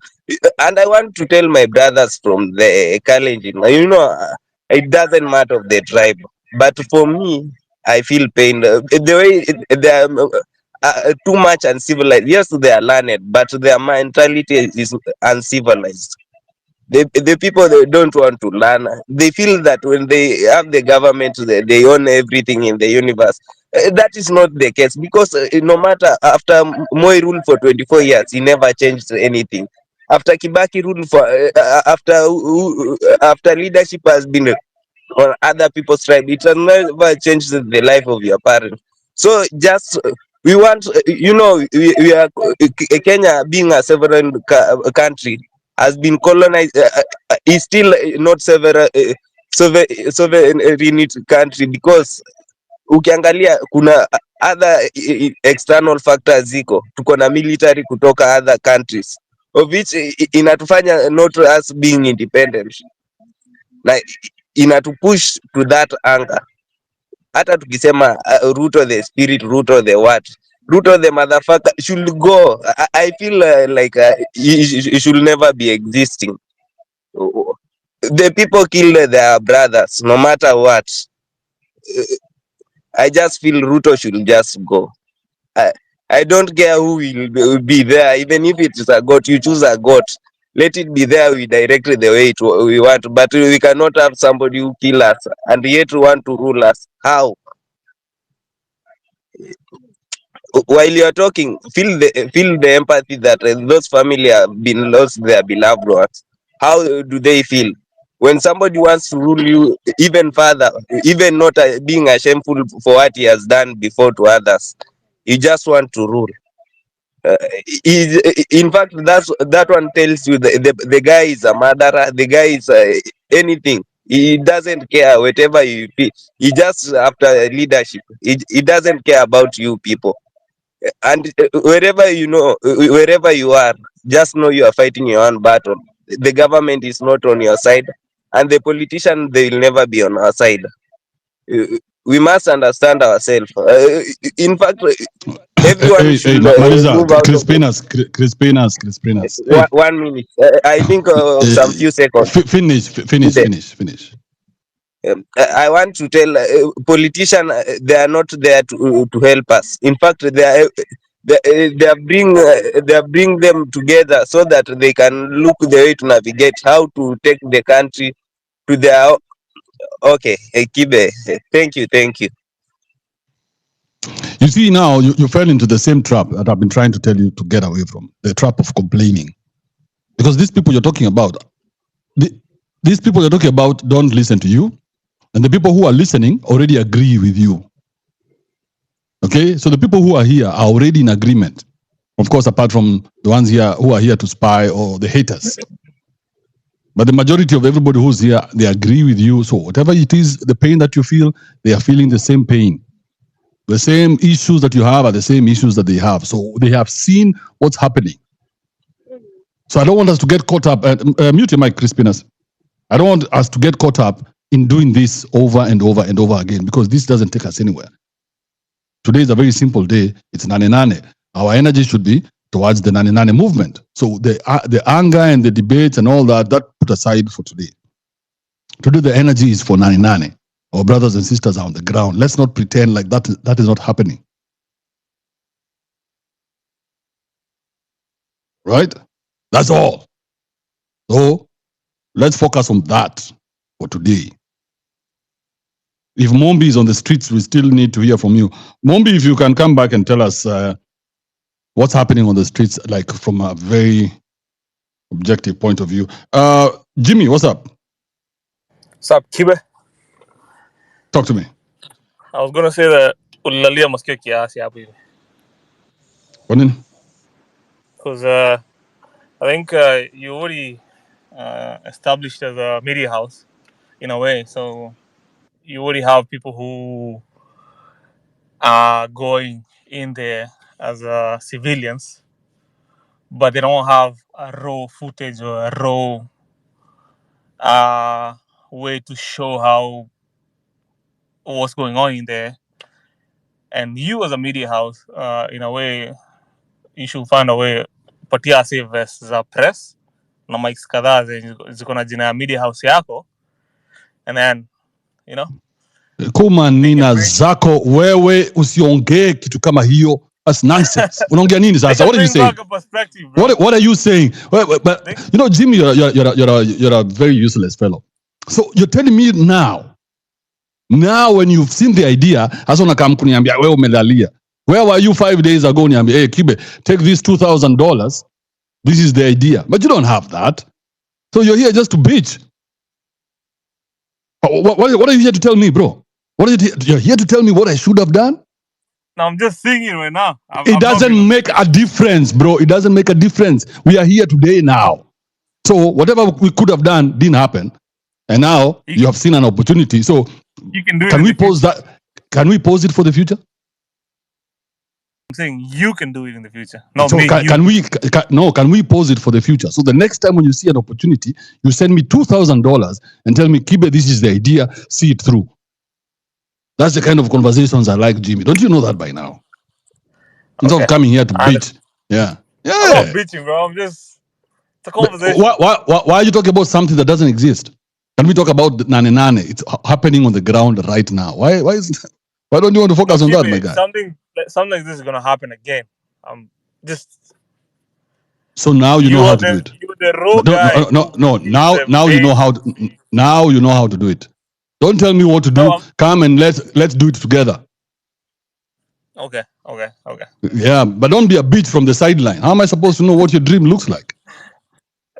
and I want to tell my brothers from the Kalenjin, it doesn't matter of the tribe, but for me, I feel pain the way they are too much uncivilized. Yes, they are learned, but their mentality is uncivilized. The people, they don't want to learn. They feel that when they have the government, they own everything in the universe. That is not the case, because no matter, after Moi ruled for 24 years, he never changed anything. After Kibaki ruled for after leadership has been on other people's tribe, it has never changed the life of your parents. So just we want, we are Kenya being a sovereign country, has been colonized, is still not sovereign country, because ukiangalia kuna other external factors ziko, tuko na military kutoka other countries, of which inatufanya not us being independent, na inatupush to that anger. Hata tukisema Ruto the spirit, Ruto the what, Ruto the motherfucker should go. I feel like he should never be existing. The people killed their brothers, no matter what. I just feel Ruto should just go. I don't care who will be there, even if it is a goat, you choose a goat. Let it be there. We direct it the way we want, but we cannot have somebody who kill us and yet want to rule us. How? While you are talking, feel the empathy that those family have been lost their beloved ones. How do they feel when somebody wants to rule you even further, even not being shameful for what he has done before to others? You just want to rule. In fact, that one tells you the guy is a murderer. The guy is anything. He doesn't care whatever you feel. He just after leadership. He doesn't care about you people. And wherever wherever you are, just know you are fighting your own battle. The government is not on your side, and the politician, they will never be on our side. We must understand ourselves. In fact, everyone should Maliza, move out of the Crispinas. Hey, 1 minute. I think some few seconds. Finish. I want to tell politicians they are not there to help us. In fact, they bring them together so that they can look the way to navigate how to take the country to their. Okay, Kibe, thank you. You see, now you fell into the same trap that I've been trying to tell you to get away from, the trap of complaining. Because these people you're talking about, don't listen to you, and the people who are listening already agree with you. Okay, so the people who are here are already in agreement. Of course, apart from the ones here who are here to spy or the haters. But the majority of everybody who's here, they agree with you. So whatever it is, the pain that you feel, they are feeling the same pain. The same issues that you have are the same issues that they have. So they have seen what's happening. So I don't want us to get caught up. Mute your mic, Crispinas. I don't want us to get caught up in doing this over and over and over again, because this doesn't take us anywhere. Today is a very simple day. It's Nane Nane. Our energy should be towards the Nane Nane movement. So the anger and the debates and all that put aside for today. Today the energy is for Nane Nane. Our brothers and sisters are on the ground. Let's not pretend like that is not happening. Right? That's all. So let's focus on that for today. If Mombi is on the streets, we still need to hear from you. Mombi, if you can come back and tell us what's happening on the streets, like from a very objective point of view. Jimmy, what's up? What's up, Kibe? Talk to me. I was gonna say that ulalia masikio kiasi hapo hivi. Kwa nini? Because I think you already established as a media house in a way, so you already have people who are going in there as civilians, but they don't have a raw footage or a raw way to show how what's going on in there. And you as a media house, in a way, you should find a way patia service za press na mics kadhaa ziko na jina ya media house yako, and then Kuma nina zako wewe usiongee kitu kama hiyo. That's nonsense. Unaongea nini sasa? What are you saying? What are you saying? But Jimmy, you're a very useless fellow. So you're telling me now when you've seen the idea, hasa unakam kuniambia wewe umelalia. Where were you 5 days ago? Niambia, hey Kibe, take this $2,000. This is the idea. But you don't have that. So you're here just to bitch. What are you here to tell me, bro? You're here to tell me what I should have done? No, I'm just thinking right now. It doesn't make a difference, bro. It doesn't make a difference. We are here today now. So whatever we could have done didn't happen. And now you have seen an opportunity. So you can do it. Can we pause that? Can we pause it for the future? I'm saying you can do it in the future. Not so me. Can we pause it for the future? So the next time when you see an opportunity, you send me $2,000 and tell me, Kibe, this is the idea, see it through. That's the kind of conversations I like, Jimmy. Don't you know that by now? Instead of coming here to bitch. Yeah. I'm not bitching, bro. I'm just, it's a conversation. Why are you talking about something that doesn't exist? Can we talk about Nane Nane? It's happening on the ground right now. Why don't you want to focus on that, my guy? Something like this is going to happen again. So now you know how to do it. the raw But guy. no. He's Now the you know main. how. Now you know how to do it. Don't tell me what to No, do. Come and let's do it together. okay. Yeah, but don't be a bitch from the sideline. How am I supposed to know what your dream looks like?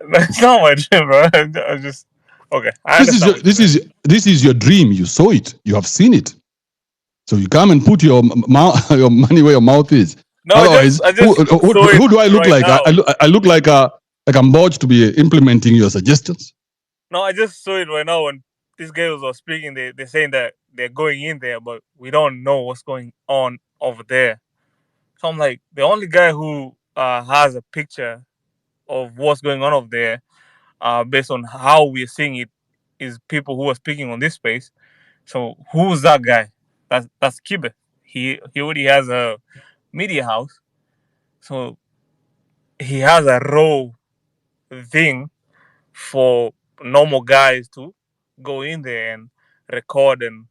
It's not my dream, bro. I just okay. I understand what you're saying. This is your dream. You saw it. You have seen it. So you come and put your your money where your mouth is. No, Otherwise, I just saw it who do I look right like? now. I look like I'm botched to be implementing your suggestions. No, I just saw it right now when these guys were speaking. They're saying that they're going in there, but we don't know what's going on over there. So I'm like, the only guy who has a picture of what's going on over there, based on how we're seeing it, is people who are speaking on this space. So who's that guy? That's Kibe. He already has a media house, so he has a raw thing for normal guys to go in there and record and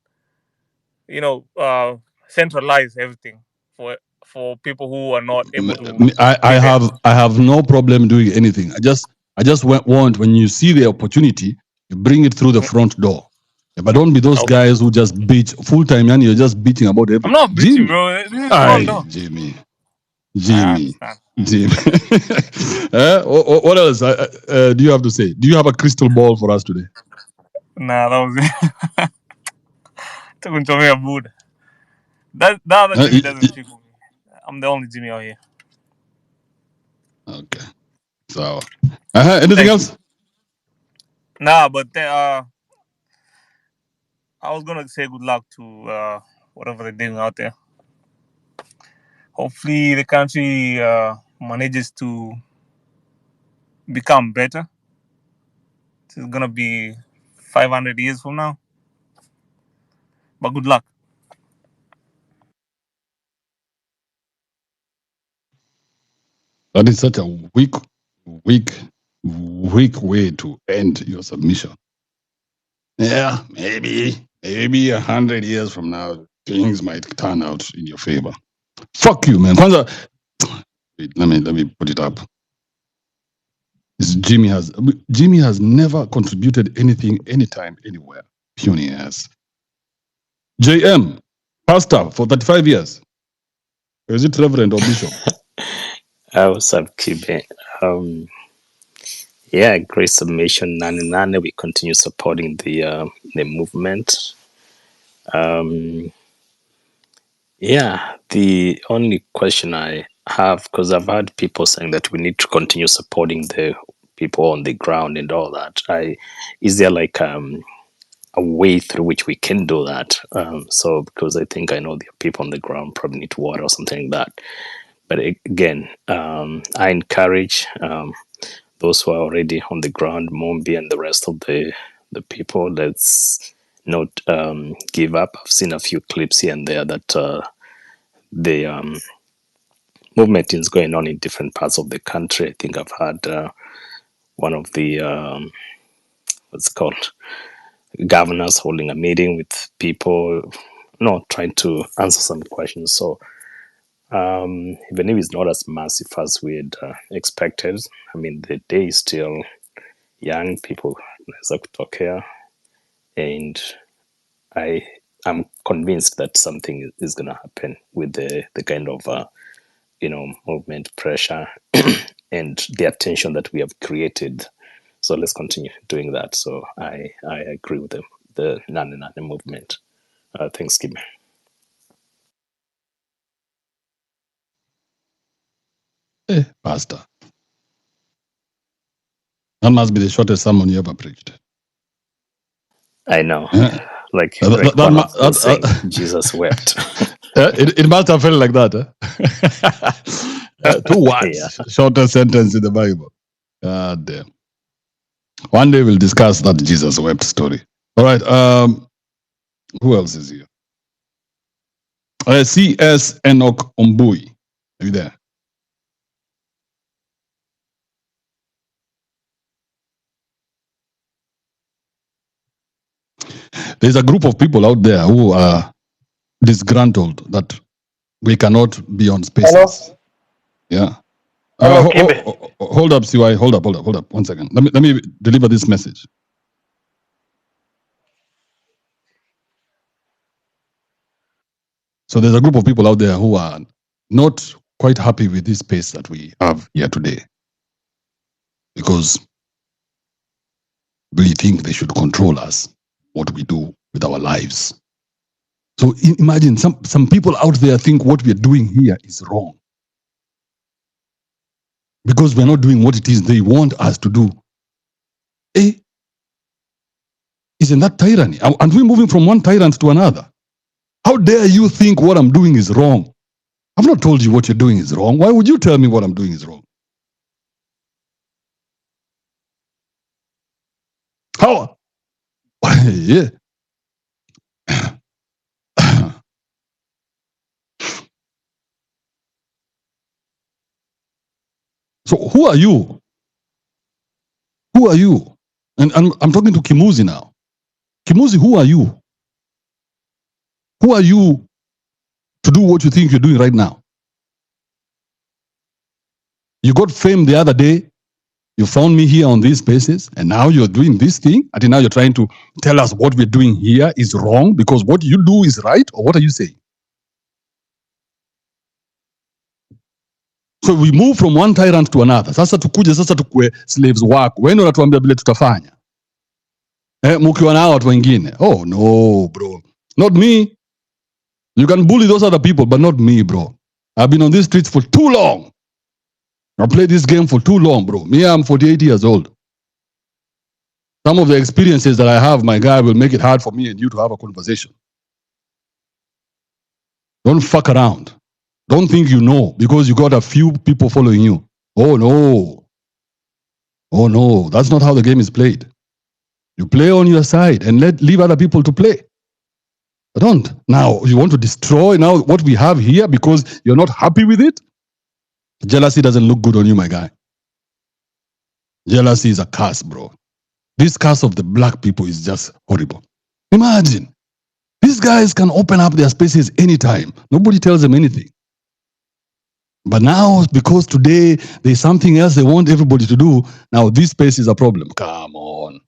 centralize everything for people who are not able to I be there. have no problem doing anything. I just want when you see the opportunity, you bring it through the front door. But don't be those Okay. guys who just bitch full time and you're just beating about everything. I'm not bitching, bro. This is front door. Jimmy. I understand. Jimmy. What else do you have to say? Do you have a crystal ball for us today? Nah, that was it. Took to me a mood. That other Jimmy doesn't speak for me. I'm the only Jimmy out here. Okay. So, anything else? Nah, but I was gonna say good luck to whatever they're doing out there. Hopefully, the country manages to become better. It's gonna be 500 years from now. But good luck. That is such a weak way to end your submission. Yeah, maybe 100 years from now, things might turn out in your favor. Fuck you, man. Kwanza, wait, let me put it up. Jimmy has never contributed anything, anytime, anywhere. Puny ass. JM, pastor for 35 years. Is it reverend or bishop? What's up, Kibe? Yeah, great submission. Nane, we continue supporting the movement. Yeah, the only question I have, because I've had people saying that we need to continue supporting the people on the ground and all that. Is there like a way through which we can do that? So because I think I know the people on the ground probably need water or something like that. But again, I encourage those who are already on the ground, Mombi and the rest of the people, let's not give up. I've seen a few clips here and there that the movement is going on in different parts of the country. I think I've had one of the what's it called, governors holding a meeting with people, trying to answer some questions. So even if it's not as massive as we had expected, I mean, the day is still young. People naweza kutokea, and I'm convinced that something is going to happen with the kind of movement pressure and the attention that we have created. So let's continue doing that. So I agree with the Nane movement. Thanks, Kibe. Hey, pastor. That must be the shortest sermon you ever preached. I know. Like saying, Jesus wept. It must have felt like that. 2 words, shortest sentence in the Bible. God damn. One day we'll discuss that Jesus wept story. All right. Who else is here? C.S. Enoch Ombui. Are you there? There's a group of people out there who are disgruntled that we cannot be on spaces. Hello? Yeah. Hello, Kibe. Hold up, CY. Hold up. 1 second. Let me deliver this message. So there's a group of people out there who are not quite happy with this space that we have here today, because we think they should control us, what we do with our lives. So imagine some people out there think what we are doing here is wrong, because we're not doing what it is they want us to do. Isn't that tyranny? Aren't we moving from one tyrant to another? How dare you think what I'm doing is wrong? I've not told you what you're doing is wrong. Why would you tell me what I'm doing is wrong? How? Yeah. So who are you? Who are you? And I'm talking to Kimuzi now. Kimuzi, who are you? Who are you to do what you think you're doing right now? You got fame the other day. You found me here on these spaces, and now you're doing this thing. And now you're trying to tell us what we're doing here is wrong because what you do is right, or what are you saying? So we move from one tyrant to another. Sasa tukue slaves wako. Wewe unatuambia vile tutafanya. Mkiwa na watu wengine. Oh no, bro. Not me. You can bully those other people, but not me, bro. I've been on these streets for too long. I played this game for too long, bro. Me, I'm 48 years old. Some of the experiences that I have, my guy, will make it hard for me and you to have a conversation. Don't fuck around. Don't think you know because you got a few people following you. Oh no. Oh no. That's not how the game is played. You play on your side and leave other people to play. But don't. Now, you want to destroy now what we have here because you're not happy with it? Jealousy doesn't look good on you, my guy. Jealousy is a curse, bro. This curse of the black people is just horrible. Imagine. These guys can open up their spaces anytime. Nobody tells them anything. But now, because today there's something else they want everybody to do, now this space is a problem. Come on.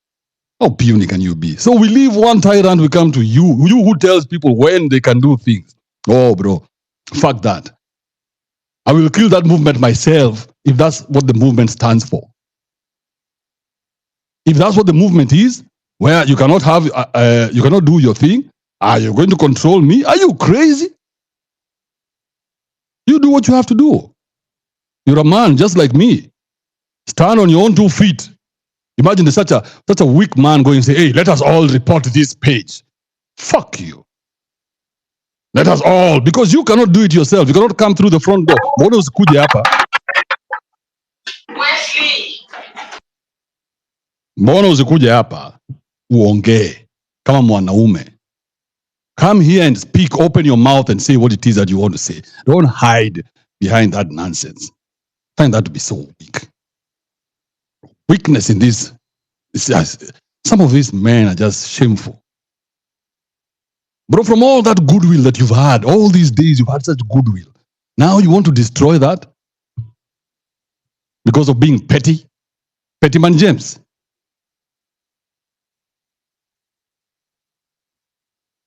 How puny can you be? So we leave one tyrant, we come to you. You who tells people when they can do things. Oh, bro. Fuck that. I will kill that movement myself if that's what the movement stands for. If that's what the movement is, where you cannot have, you cannot do your thing, are you going to control me? Are you crazy? You do what you have to do. You're a man just like me. Stand on your own 2 feet. Imagine there's such a weak man going to say, hey, let us all report this page. Fuck you. Let us all, because you cannot do it yourself. You cannot come through the front door. Mbona usikuje hapa? Mbona usikuje hapa uongee kama mwanaume? Come here and speak, open your mouth and say what it is that you want to say. Don't hide behind that nonsense. I find that to be so weak. Weakness in this, some of these men are just shameful. Bro, from all that goodwill that you've had, all these days you've had such goodwill. Now you want to destroy that? Because of being petty? Petty man James.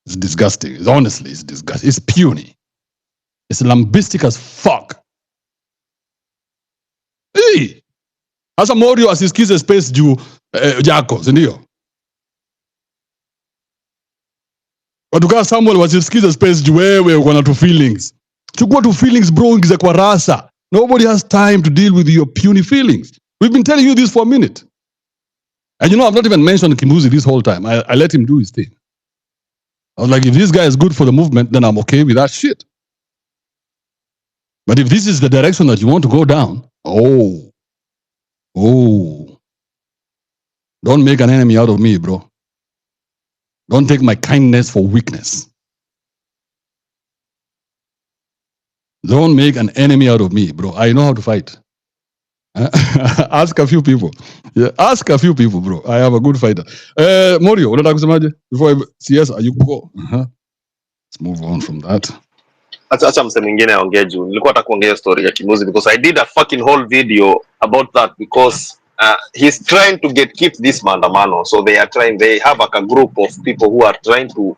It's disgusting. Honestly, it's disgusting. It's puny. It's lambistic as fuck. Hey! Asa Morio asisikize space juu Jako, sindio? Watukaa Samuel wasisikize space juu wewe uko na tu feelings. Chukua tu feelings bro, ingize kwa rasa. Nobody has time to deal with your puny feelings. We've been telling you this for a minute. And you know, I've not even mentioned Kimuzi this whole time. I let him do his thing. I was like, if this guy is good for the movement, then I'm okay with that shit. But if this is the direction that you want to go down, oh, don't make an enemy out of me, bro. Don't take my kindness for weakness. Don't make an enemy out of me, bro. I know how to fight. Ask a few people. Yeah, ask a few people, bro. I am a good fighter. Morio, unataka kusemaje? Before CS, are you go? Let's move on from that. acha mse mwingine aongee juu nilikuwa nataka kuongea story ya Kimuzi because I did a fucking whole video about that because he's trying to keep this maandamano, so they have like a group of people who are trying to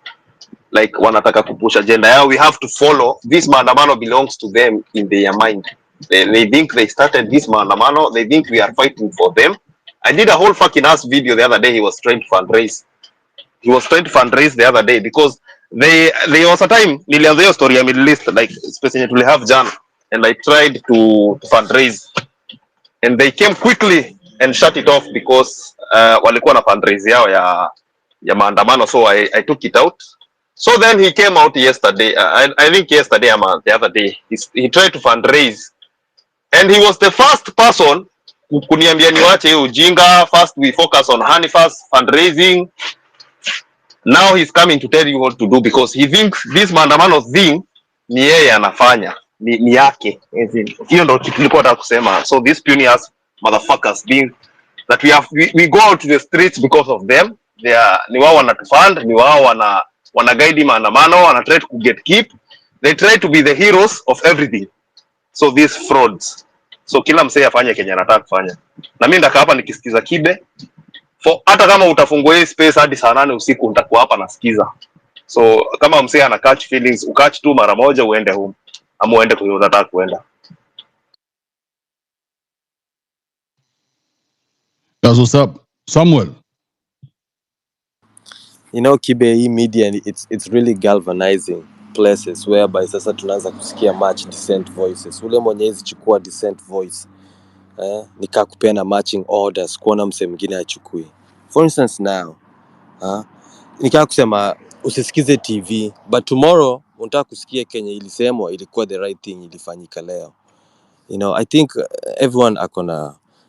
like wanataka kupush agenda yao. We have to follow this maandamano, belongs to them in their mind. They think they started this maandamano, they think we are fighting for them. I did a whole fucking ass video the other day. He was trying to fundraise the other day because there was a time nilianza hiyo story ya Middle East, like especially to have jana, and I tried to fundraise and they came quickly and shut it off because walikuwa na fundraise yao ya maandamano, so I took it out. So then he came out yesterday, I think yesterday or the other day, he tried to fundraise and he was the first person kuniambia niwache hiyo ujinga, first we focus on honey first fundraising. Now he's coming to tell you what to do because he thinks this maandamano thing ni yeye anafanya, ni yake. Hiyo ndo kitu nilikuwa nataka kusema. So these puny ass motherfuckers being that we go out to the streets because of them. Ni wao wanatufund, ni wao wana guide maandamano, wana try to get keep. They try to be the heroes of everything. So these frauds. So kila msee afanye Kenya anataka kufanya. Na mimi ndaka hapa nikisikiza Kibe. Hata kama utafungua hii space hadi saa 8 usiku nitakuwa hapa nasikiza. So kama msee ana catch feelings, ukatch tu mara moja uende home. Ama uende kwenye unataka kuenda. That's what's up. Samuel. You know, Kibe, hii media, it's really galvanizing places whereby sasa tunaanza kusikia much dissent voices. Ule mwenye hizi chukua dissent voice, nika kupeana matching orders, kuona mse mwingine achukui. For instance now, nika kusema usisikize TV, but tomorrow unataka kusikia Kenya ilisemwa ilikuwa the right thing ilifanyika leo. You know, I think everyone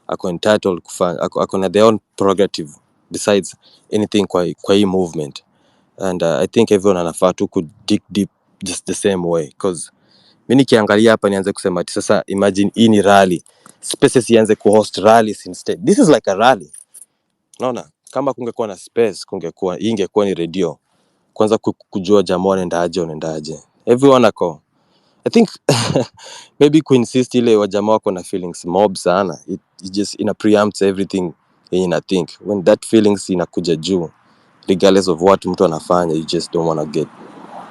ako entitled kufanya, ako their own prerogative besides anything kwa hii movement. And I think everyone anafaa tu ku dig deep just the same way, because mimi nikiangalia hapa nianze kusema ati sasa imagine hii ni rally, spaces ianze kuhost rallies instead. This is like a rally. Unaona, kama kungekuwa na space ingekuwa ni radio, kwanza kujua jamaa anaendaje. Everyone ako, I think maybe kuinsist ile wajamaa wako na feelings mob sana, it just preempts everything I think when that feelings inakuja juu, regardless of what mtu anafanya, you just don't want to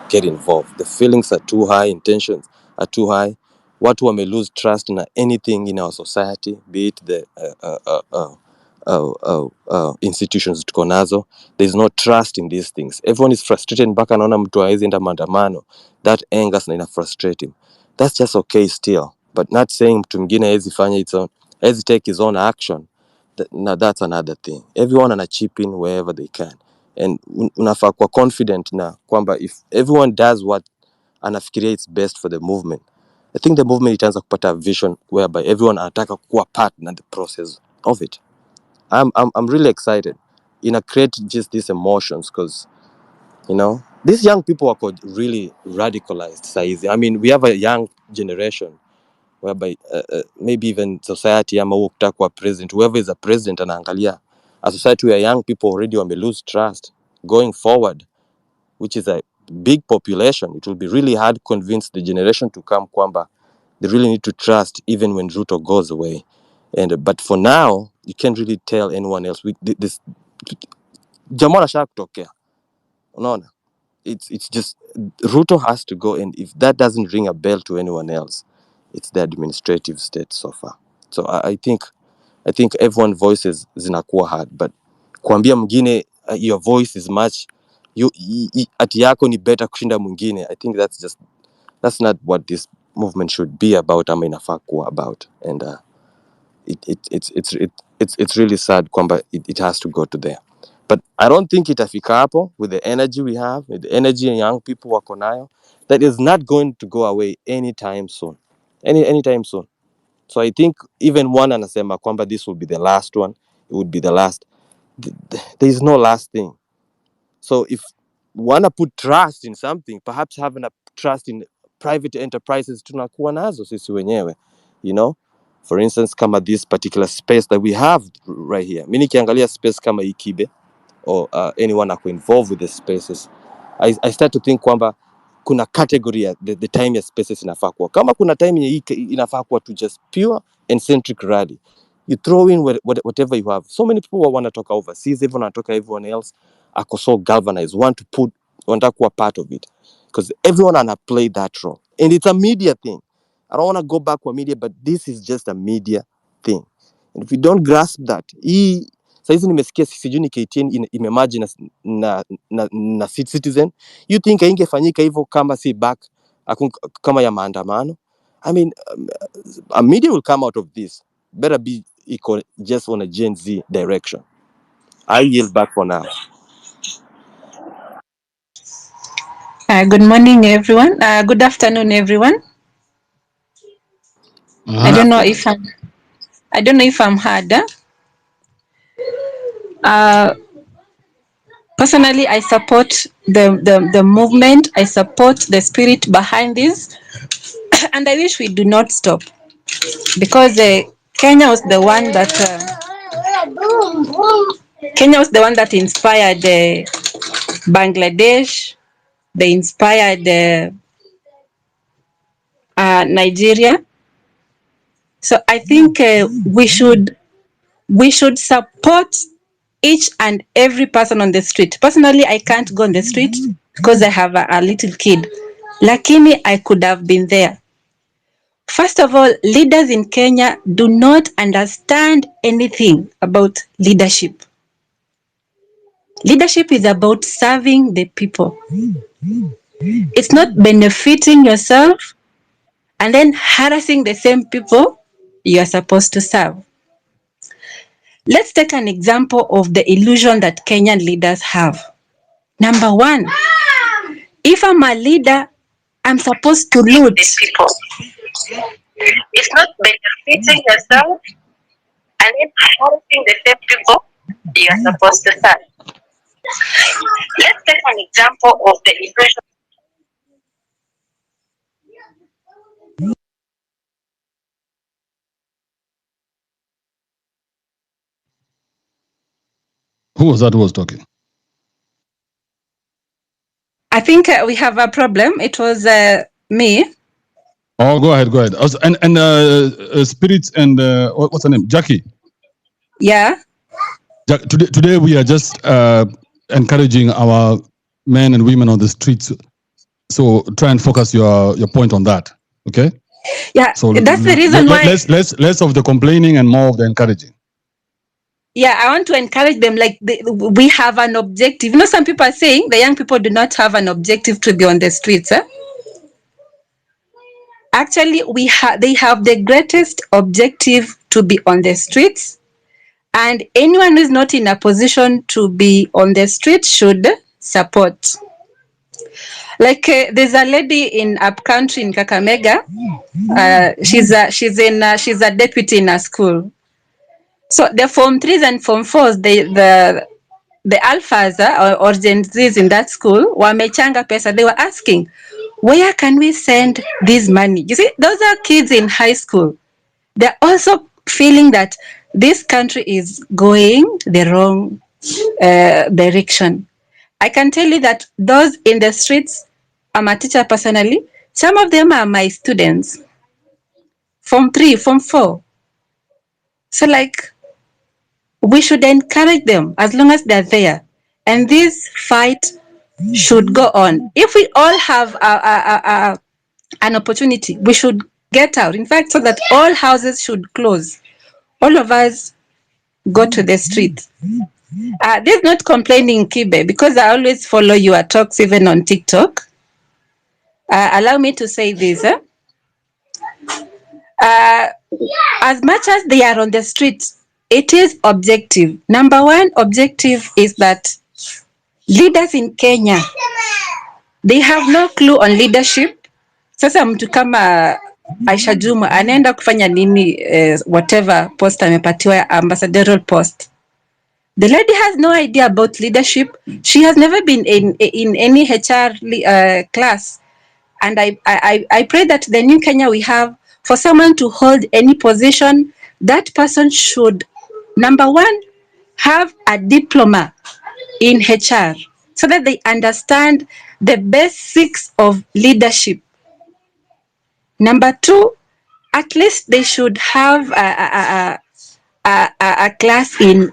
get involved. The feelings are too high, intentions are too high. Watu wame lose trust in anything in our society, be it the institutions tuko nazo. There's no trust in these things. Everyone is frustrated mpaka anaona mtu hawezi enda maandamano. That angers na ina frustrate him. That's just okay still, but not saying mtu mwingine hawezi take his own action. Now that's another thing. Everyone ana chip in wherever they can, and unafaa kuwa confident na kwamba if everyone does what anafikiria it's best for the movement, I think the movement itaanza kupata a vision whereby everyone anataka kuwa part na the process of it. I'm really excited. Create just these emotions, because these young people are really radicalized saizi. I mean, we have a young generation whereby maybe even society ama ukitaka kuwa president, whoever is a president anaangalia a society where young people already wame lose trust going forward, which is a big population. It will be really hard to convince the generation to come kwamba they really need to trust even when Ruto goes away. But for now, you can't really tell anyone else. This jamona sha kutokea. Unaona? It's just Ruto has to go, and if that doesn't ring a bell to anyone else, it's the administrative state so far. So I think everyone voices zinakuwa hard, but kuambia mwingine your voice is much ati yako ni better kushinda mwingine, I think that's not what this movement should be about ama inafaa kuwa about. And it's really sad kwamba it has to go to there, but I don't think itafika hapo with the energy we have, with the energy young people wako nayo, that is not going to go away anytime soon. Anytime soon. So I think even one anasema kwamba this will be the last one, it would be the last. There is no last thing. So if wanna put trust in something, perhaps having a trust in private enterprises tunakuwa nazo sisi wenyewe, for instance kama this particular space that we have right here. Mimi nikiangalia space kama Kibe or anyone ako involved with the spaces, I start to think kwamba kuna category ya the time ya spaces inafaa kuwa. Kama kuna time hii inafaa kuwa to just pure and centric rally, you throw in whatever you have. So many people wanatoka overseas, everyone wanatoka, everyone else ako so galvanized, want to kuwa part of it, because everyone wanna play that role, and it's a media thing. I don't want to go back to media, but this is just a media thing, and if we don't grasp that, saizi nimesikia sijui ni KTN imemerge na Citizen. You think ingefanyika hivyo kama si back kama ya maandamano? I mean, a media will come out of this. Better be equal, just on a Gen Z direction. I yield back for now. Good morning, everyone. Good afternoon, everyone. I don't know if I'm heard. Personally, I support the movement. I support the spirit behind this, and I wish we do not stop, because Kenya was the one that inspired Bangladesh. They inspired Nigeria. So I think we should support each and every person on the street. Personally, I can't go on the street because I have a little kid. Lakini I could have been there. First of all, leaders in Kenya do not understand anything about leadership. Leadership is about serving the people. It's not benefiting yourself and then harassing the same people you are supposed to serve. Let's take an example of the illusion that Kenyan leaders have. Number one, if I'm a leader, I'm supposed to loot. People. It's not benefiting yourself and then harassing the same people you are supposed to serve. Let's take an example of the illusion. Who was that who was talking? I think we have a problem. It was me. Oh, go ahead. And spirits and what's her name? Jackie. Yeah. Today we are just encouraging our men and women on the streets. So try and focus your point on that. Okay. Yeah. So that's the reason why. Less of the complaining and more of the encouraging. Yeah, I want to encourage them. Like we have an objective. You know, some people are saying the young people do not have an objective to be on the streets. Actually, they have the greatest objective to be on the streets, and anyone who is not in a position to be on the street should support. Like there's a lady in upcountry in Kakamega. She's a deputy in a school. So the Form 3s and Form 4s, the alphas or Gen Zs in that school, wamechanga pesa. They were asking, where can we send this money? You see, those are kids in high school. They're also feeling that this country is going the wrong direction. I can tell you that those in the streets, I'm a teacher personally, some of them are my students. Form 3, Form 4. So like, we should encourage them as long as they're there. And this fight should go on. If we all have an opportunity, we should get out. In fact, so that all houses should close. All of us go to the street. This is not complaining, Kibe, because I always follow your talks even on TikTok. Allow me to say this. As much as they are on the street, it is objective. Number one objective is that leaders in Kenya, they have no clue on leadership. Sasa mtu kama Aisha Juma anaenda kufanya nini whatever post amepatiwa, ambassadorial post. The lady has no idea about leadership. She has never been in any HR class. And I pray that the new Kenya we have, for someone to hold any position, that person should, number one, have a diploma in HR so that they understand the basics of leadership. Number 2, at least they should have a class in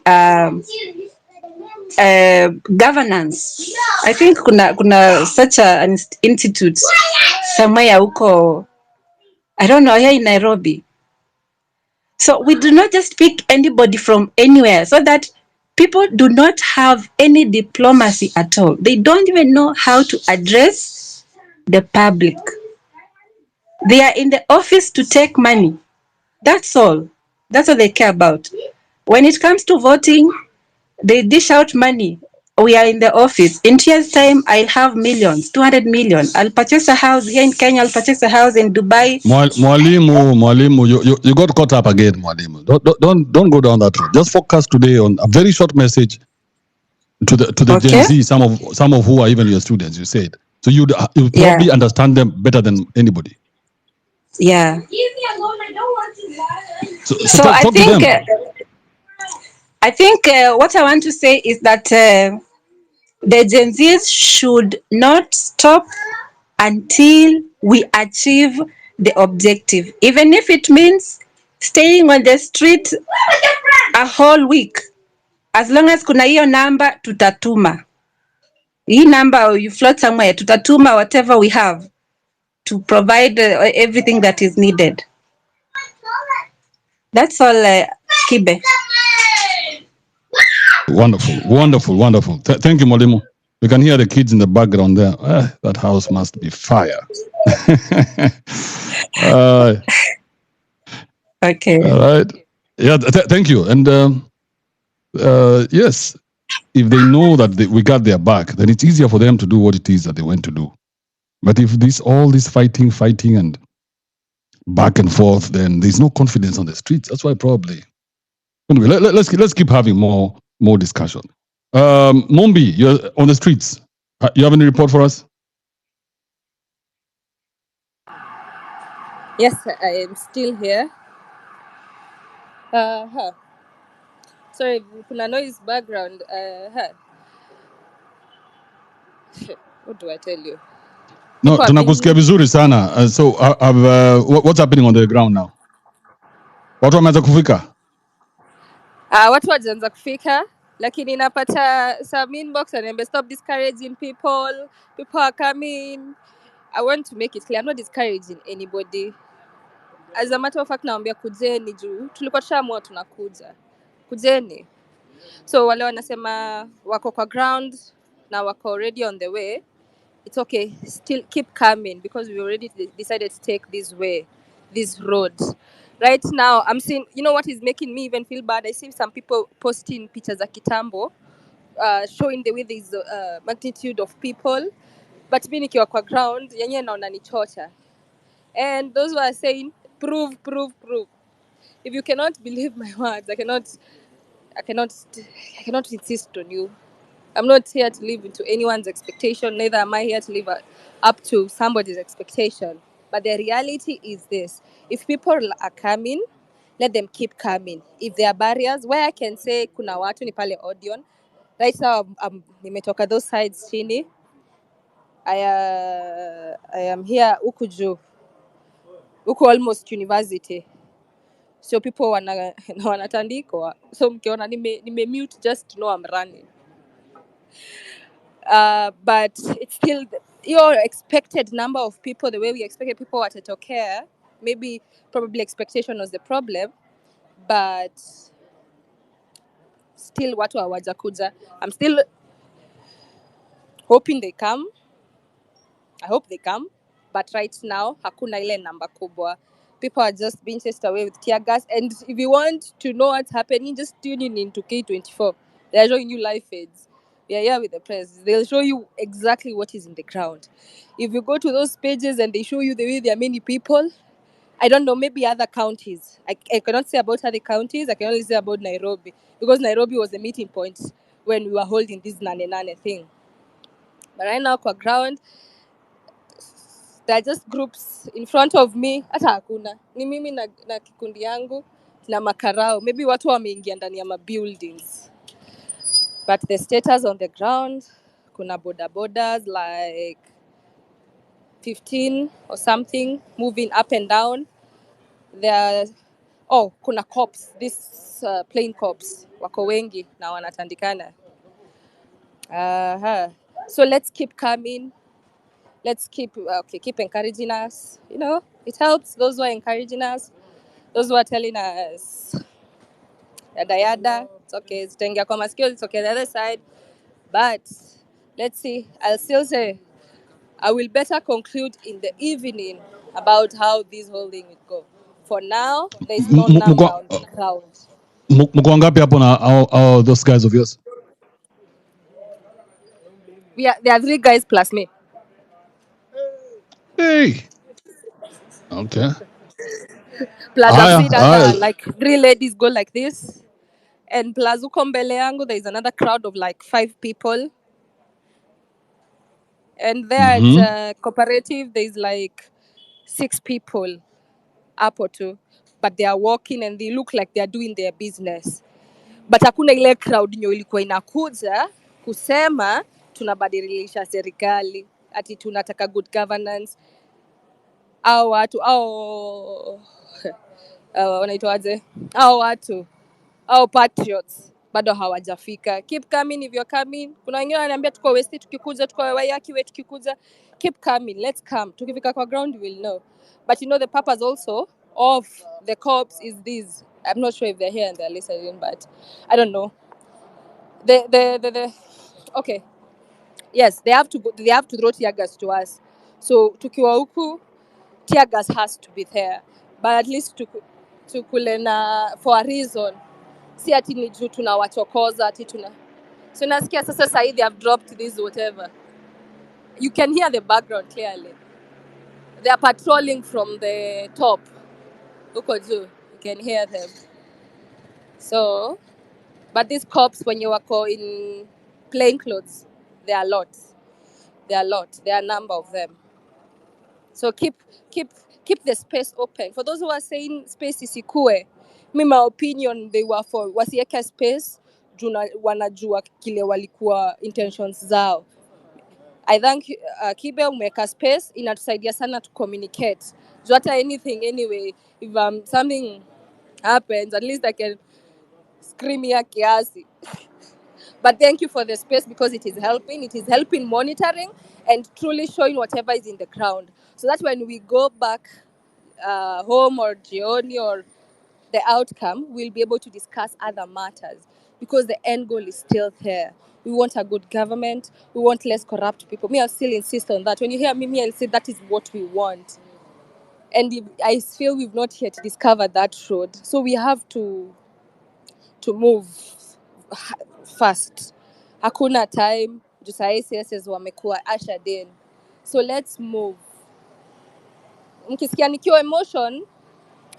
governance. I think kuna such an institute somewhere huko, I don't know, here in Nairobi. So we do not just pick anybody from anywhere, so that people do not have any diplomacy at all. They don't even know how to address the public. They are in the office to take money. That's all. That's all they care about. When it comes to voting, they dish out money. We are in the office. In 2 years' time, I'll have millions, 200 million. I'll purchase a house here in Kenya. I'll purchase a house in Dubai. Mwalimu, you got caught up again, Mwalimu. Don't go down that road. Just focus today on a very short message to the Okay. Gen Z. Some of who are even your students. You said so. You probably understand them better than anybody. Yeah. So I talk think to them. What I want to say is that the Gen Zs should not stop until we achieve the objective, even if it means staying on the street a whole week. As long as kuna hiyo number, tutatuma. Hii number you float somewhere, tutatuma whatever we have to provide everything that is needed. That's all, Kibe. Wonderful. Thank you, Mwalimu. You can hear the kids in the background there. That house must be fire. Okay. All right. Yeah. Thank you. And yes, if they know that we got their back, then it's easier for them to do what it is that they went to do. But if all this fighting and back and forth, then there's no confidence on the streets. That's why probably. Anyway, let's keep having more discussion. Mombi, you're on the streets. You have any report for us? Yes, I am still here. Sorry, kuna noise background. What do I tell you? No, People have tunakusikia been, vizuri sana. So, what's happening on the ground now? Watu wameanza kufika? watu wajaanza kufika, lakini napata some inbox and stop discouraging people. People are coming. I want to make it clear, I'm not discouraging anybody. As a matter of fact, naambia kujeni juu tulikuwa tushaamua tunakuja. Kujeni. So wale wanasema wako kwa ground na wako already on the way, it's okay, still keep coming, because we already decided to take this road. Right now, I'm seeing, you know what is making me even feel bad? I see some people posting pictures of Kitambo, showing the way there's magnitude of people, but me nikiwa kwa ground, yenye naona ni chocha. And those who are saying, prove. If you cannot believe my words, I cannot insist on you. I'm not here to live into anyone's expectation, neither am I here to live up to somebody's expectation. But the reality is this: if people are coming, let them keep coming. If there are barriers, where I can say kuna watu ni pale Odeon. Right now, nimetoka those sides chini. I am here huku juu, huku almost university. So people wanatandikwa. So mkiona nime mute, just to know I'm running. But it's still your expected number of people, the way we expected people watatokea. Maybe probably expectation was the problem, but still watu hawajakuja. I'm still hoping they come. I hope they come, but right now hakuna ile namba kubwa. People are just being chased away with tear gas. And if you want to know what's happening, just tune in into K24. They're showing you live feeds. We are here with the press. They'll show you exactly what is in the ground. If you go to those pages and they show you the way there are many people, I don't know, maybe other counties. I cannot say about other counties. I can only say about Nairobi, because Nairobi was the meeting point when we were holding this nane thing. But right now, kwa ground, there are just groups in front of me. Hata hakuna. Ni mimi na kikundi yangu na makarao. Maybe watu wameingia ndani ya buildings. But the status on the ground, kuna bodas like 15 or something moving up and down. There, kuna cops, this plain cops wako wengi na wanatandikana. So let's keep coming. Let's keep encouraging us. You know, it helps those who are encouraging us, those who are telling us yada. It's okay. Zitaingia kwa masikio. It's okay. The other side, but let's see. I'll still say I will better conclude in the evening about how this whole thing will go. For now, there is no number on the crowd. Mko wangapi hapo na those guys of yours? There are 3 guys plus me. Hey. Okay. Plus I've seen other like 3 ladies go like this. And plus uko mbele yangu, there is another crowd of like 5 people. And there at cooperative, there is like 6 people up or 2. But they are walking and they look like they are doing their business. But hakuna ile crowd nyo ilikuwa inakuja kusema tunabadilisha serikali, ati tunataka good governance. Au watu wanaitwaje? Watu patriots bado hawajafika. Keep coming if you're coming. Kuna wengine wananiambia tuko West tukikuja, tuko Waiyaki we tukikuja. Keep coming, let's come. Tukifika kwa ground we'll know. But you know the purpose also of the cops is this. I'm not sure if they're here and they're listening, but I don't know. Okay. Yes, they have to throw tear gas to us. So tukiwa huku, tear gas has to be there. But at least tukule na for a reason. Si ati ni juu tunawachokoza ati tuna. So nasikia sasa sahi they have dropped this whatever. You can hear the background clearly. They are patrolling from the top. Huko juu, you can hear them. So, but these cops when you wako in plain clothes, there are lots. There are a number of them. So keep the space open. For those who are saying space isikue, my opinion they were for wasiweke space juu wanajua kile walikuwa intentions zao. I think Kibe umeweka space inatusaidia sana to communicate. Juu hata anything anyway, if something happens, at least I can scream ya kiasi. But thank you for the space because it is helping. It is helping monitoring and truly showing whatever is in the ground. So that when we go back home or jioni or the outcome, we'll be able to discuss other matters because the end goal is still there. We want a good government. We want less corrupt people. Me, I'll still insist on that. When you hear me, I'll say that is what we want. And I feel we've not yet discovered that road. So we have to move fast. Hakuna time. Juu sahi CSs wamekuwa ushered in. So let's move. Mkisikia nikiwa emotion,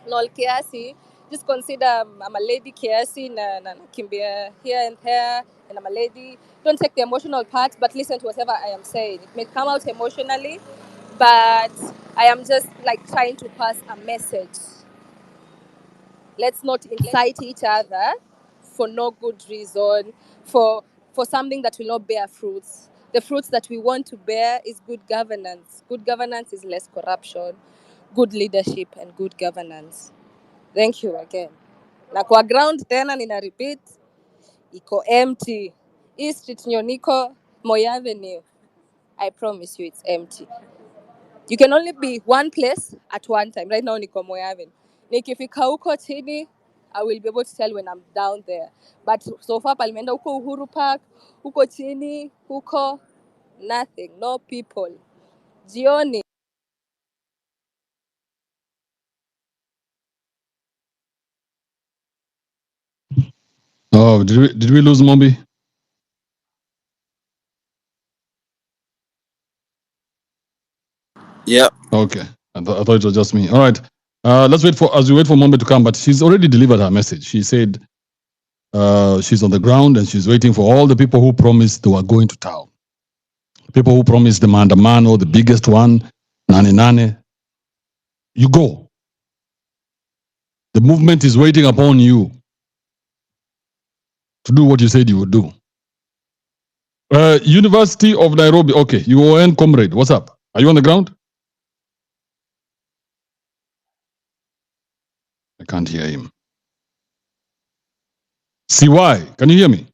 lol kiasi, just consider I'm a lady kiasi na nakimbia here and there and I'm a lady. Don't take the emotional part but listen to whatever I am saying. It may come out emotionally but I am just like trying to pass a message. Let's not incite each other for no good reason, for something that will not bear fruits. The fruits that we want to bear is good governance. Good governance is less corruption, good leadership and good governance. Thank you again. Na kwa ground tena nina repeat, iko empty. Hii street nyo niko, Moi Avenue, I promise you it's empty. You can only be one place at one time. Right now niko Moi Avenue. Nikifika huko chini, I will be able to tell when I'm down there. But so far palimeenda huko Uhuru Park, huko chini, huko nothing, no people. Jioni. Oh, did we lose Mombi? Yeah. Okay. I thought it was just me. All right. Let's wait for Mombi to come, but she's already delivered her message. She said she's on the ground and she's waiting for all the people who promised they were going to town. People who promised the maandamano, the biggest one, nane. You go. The movement is waiting upon you to do what you said you would do. University of Nairobi. Okay, UON comrade. What's up? Are you on the ground? I can't hear him. CY, can you hear me?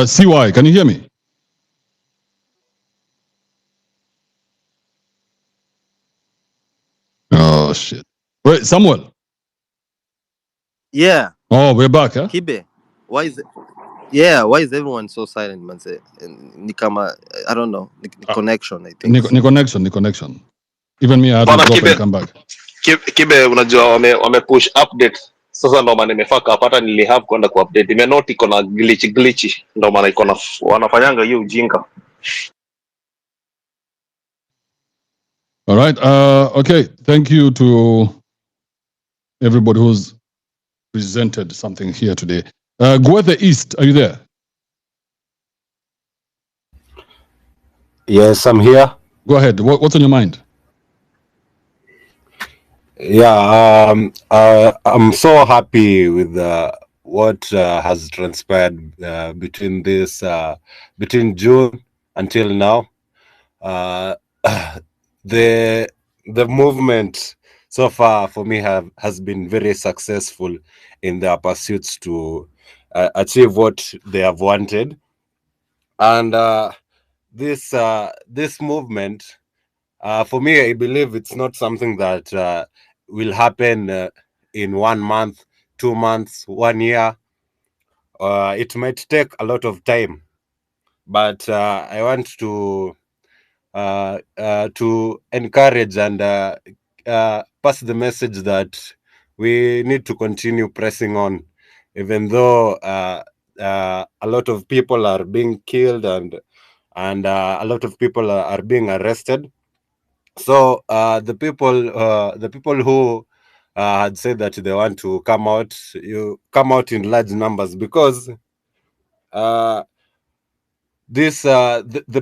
CY, can you hear me? Oh shit. Wait, Samuel. Yeah, Oh, we're back, huh? Kibe. Why is it? Yeah, why is everyone so silent, man? Nikama, I don't know. Connection, I think. The connection. Even me, I had to Bana drop Kibe, and come back. Kibe, unajua wame push update sasa, ndo maana nimefaka hapa, hata nilihave kwenda kuupdate, imenoti iko na glitch, ndo maana iko na wanafanyanga hiyo ujinga. All right. Okay. Thank you to everybody who's presented something here today. Gwethe East, are you there? Yes, I'm here. Go ahead. What's on your mind? Yeah, I'm so happy with what has transpired between June until now. The movement so far for me has been very successful in their pursuits to achieve what they have wanted, and this movement. For me, I believe it's not something that will happen in 1 month, 2 months, 1 year. It might take a lot of time, but I want to encourage and pass the message that we need to continue pressing on, even though a lot of people are being killed and a lot of people are being arrested. So the people who had said that they want to come out, you come out in large numbers, because the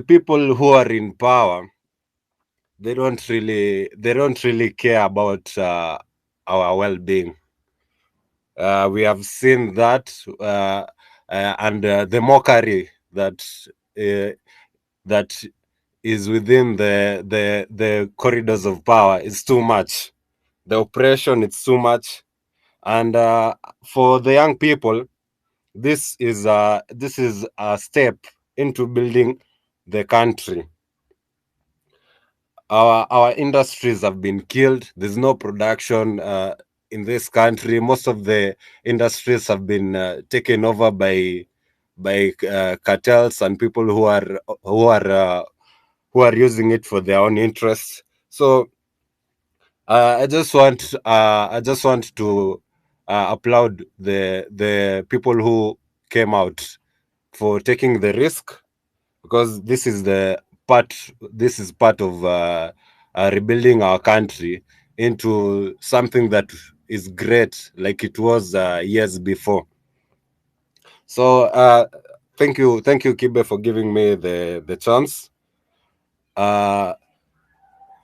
people who are in power, they don't really care about our well-being. We have seen that, and the mockery that is within the corridors of power is too much. The oppression is too much, and for the young people, this is a step into building the country. Our industries have been killed. There's no production in this country. Most of the industries have been taken over by cartels and people who are using it for their own interests. So I just want to applaud the people who came out for taking the risk, because this is part of rebuilding our country into something that is great, like it was years before. So thank you, Kibe, for giving me the chance.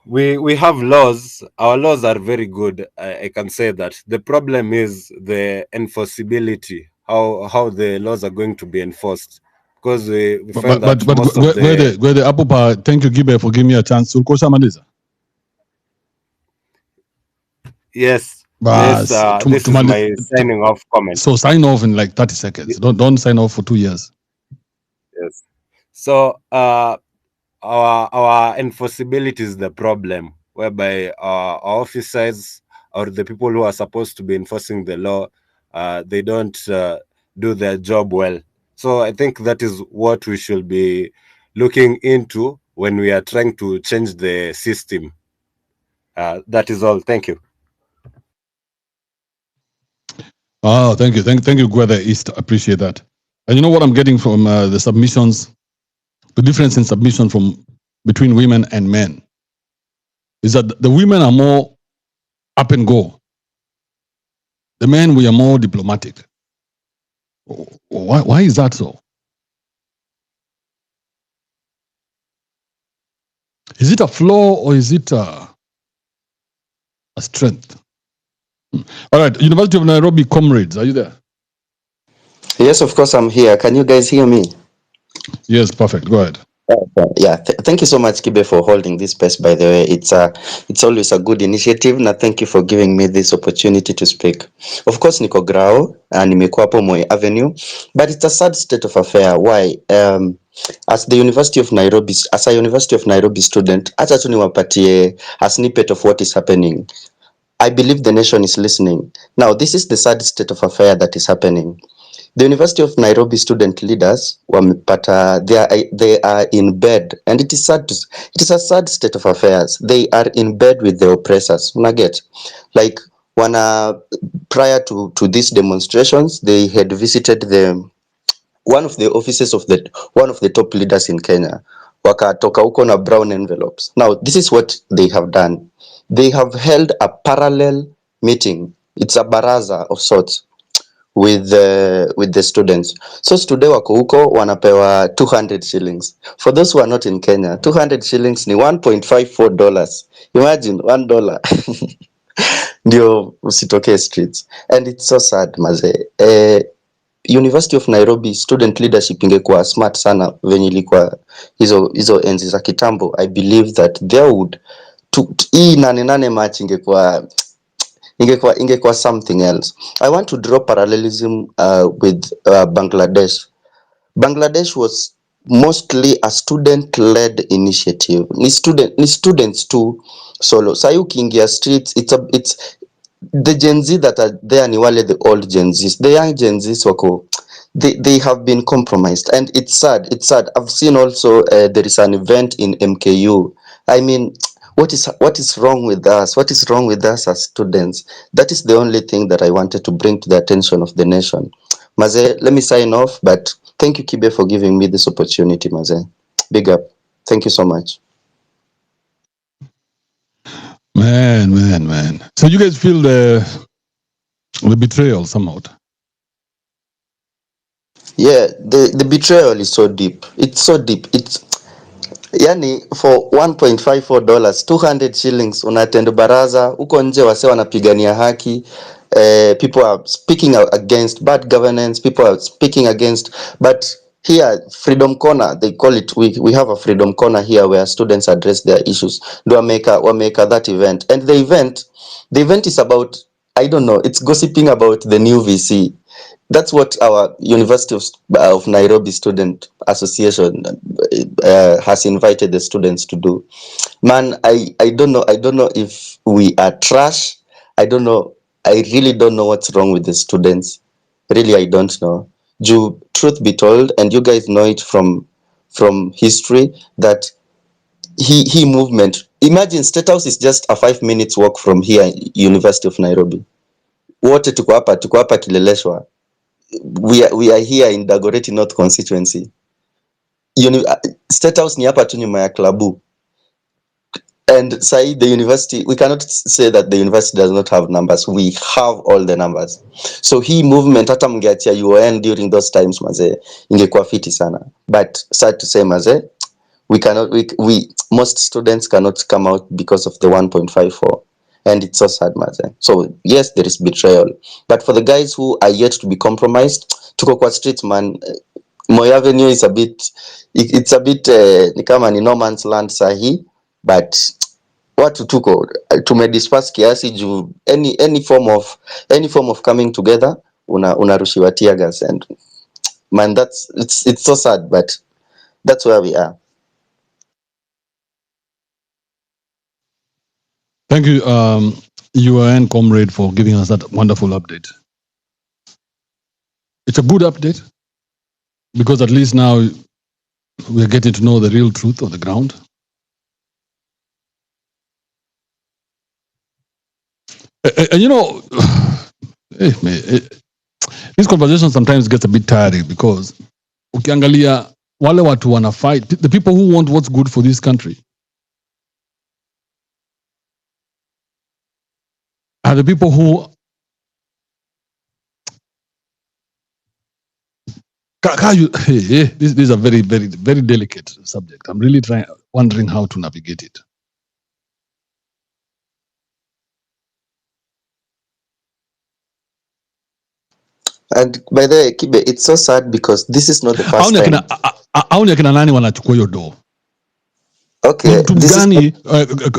We have laws. Our laws are very good. I can say that. The problem is the enforceability, how the laws are going to be enforced, because we find that most of the Where the Apple, thank you, Gibe, for giving me a chance. yes, this is my signing off comment. So sign off in like 30 seconds. Don't sign off for 2 years. Yes. So our enforceability is the problem, whereby our officers or the people who are supposed to be enforcing the law they don't do their job well. So I think that is what we should be looking into when we are trying to change the system. That is all. Thank you. Oh, thank you. Thank you, Gwether East. Appreciate that. And you know what I'm getting from the submissions, the difference in submission from between women and men is that the women are more up and go. The men, we are more diplomatic. Why is that so? Is it a flaw or is it a strength? All right, University of Nairobi comrades, are you there? Yes, of course, I'm here. Can you guys hear me? Yes, perfect. Go ahead. Yeah, thank you so much, Kibe, for holding this space. By the way, it's always a good initiative. Na thank you for giving me this opportunity to speak. Of course, niko grao and nimekuwa hapo Moi Avenue, but it's a sad state of affair. Why? As a University of Nairobi student, acha tu niwapatie a snippet of what is happening. I believe the nation is listening. Now, this is the sad state of affair that is happening. The University of Nairobi student leaders wamepata, they are in bed, and it is a sad state of affairs. They are in bed with the oppressors. Unaget, like prior to these demonstrations, they had visited one of the offices of one of the top leaders in Kenya. Wakatoka huko na brown envelopes. Now, this is what they have done. They have held a parallel meeting. It's a baraza of sorts with the students. So today wako huko wanapewa 200 shillings. For those who are not in Kenya, 200 shillings ni $1.54. Imagine $1. Ndio usitoke streets. And it's so sad maze. University of Nairobi student leadership ingekuwa smart sana venye ilikuwa hizo enzi za kitambo. I believe that they would hii nane match ingekuwa something else. I want to draw parallelism with Bangladesh. Bangladesh was mostly a student-led initiative. Ni students too solo. Sahi ukiingia streets, it's the Gen Z that are there ni wale the old Gen Zs. The young Gen Zs wako they have been compromised, and it's sad. I've seen also there is an event in MKU. I mean, what is wrong with us? What is wrong with us as students? That is the only thing that I wanted to bring to the attention of the nation. Maze, let me sign off, but thank you, Kibe, for giving me this opportunity, Maze. Big up. Thank you so much. Man. So you guys feel the betrayal somehow? Yeah, the betrayal is so deep. It's so deep. It's yani for $1.54, 200 shillings unatenda baraza huko nje, wase wanapigania haki. People are speaking against bad governance. People are speaking against, but here Freedom Corner, they call it. We have a Freedom Corner here where students address their issues. Do wameka that event, and the event is about, I don't know, it's gossiping about the new VC. That's what our University of Nairobi Student Association has invited the students to do. Man, I don't know if we are trash. I don't know. I really don't know what's wrong with the students. Really, I don't know. Truth be told, and you guys know it from history, that he movement. Imagine State House is just a 5 minutes walk from here, University of Nairobi. Wote tuko hapa Kileleshwa. We are here in Dagoretti North constituency. State House ni hapa tu nyuma ya klabu. And say the university, we cannot say that the university does not have numbers. We have all the numbers. So hii movement hata mngeachia UN during those times maze ingekuwa fiti sana. But sad to say maze, most students cannot come out because of the 1.54. And it's so sad, maze. So yes, there is betrayal. But for the guys who are yet to be compromised, tuko kwa streets, man. Moi Avenue is a bit ni kama ni no man's land sahi, but watu tumedisperse kiasi juu any form of coming together unarushiwa tear gas, and man, it's so sad, but that's where we are. Thank you, UN comrade, for giving us that wonderful update. it's a good update because at least now we're getting to know the real truth on the ground. And you know, this conversation sometimes gets a bit tiring because ukiangalia wale watu wana fight, the people who want what's good for this country are the people who this is a very, very, very delicate subject. I'm really wondering how to navigate it. And by the way, Kibe, it's so sad because this is not the first time. Au ni akina nani wanachukua hiyo do? Okay, mtu this is mgani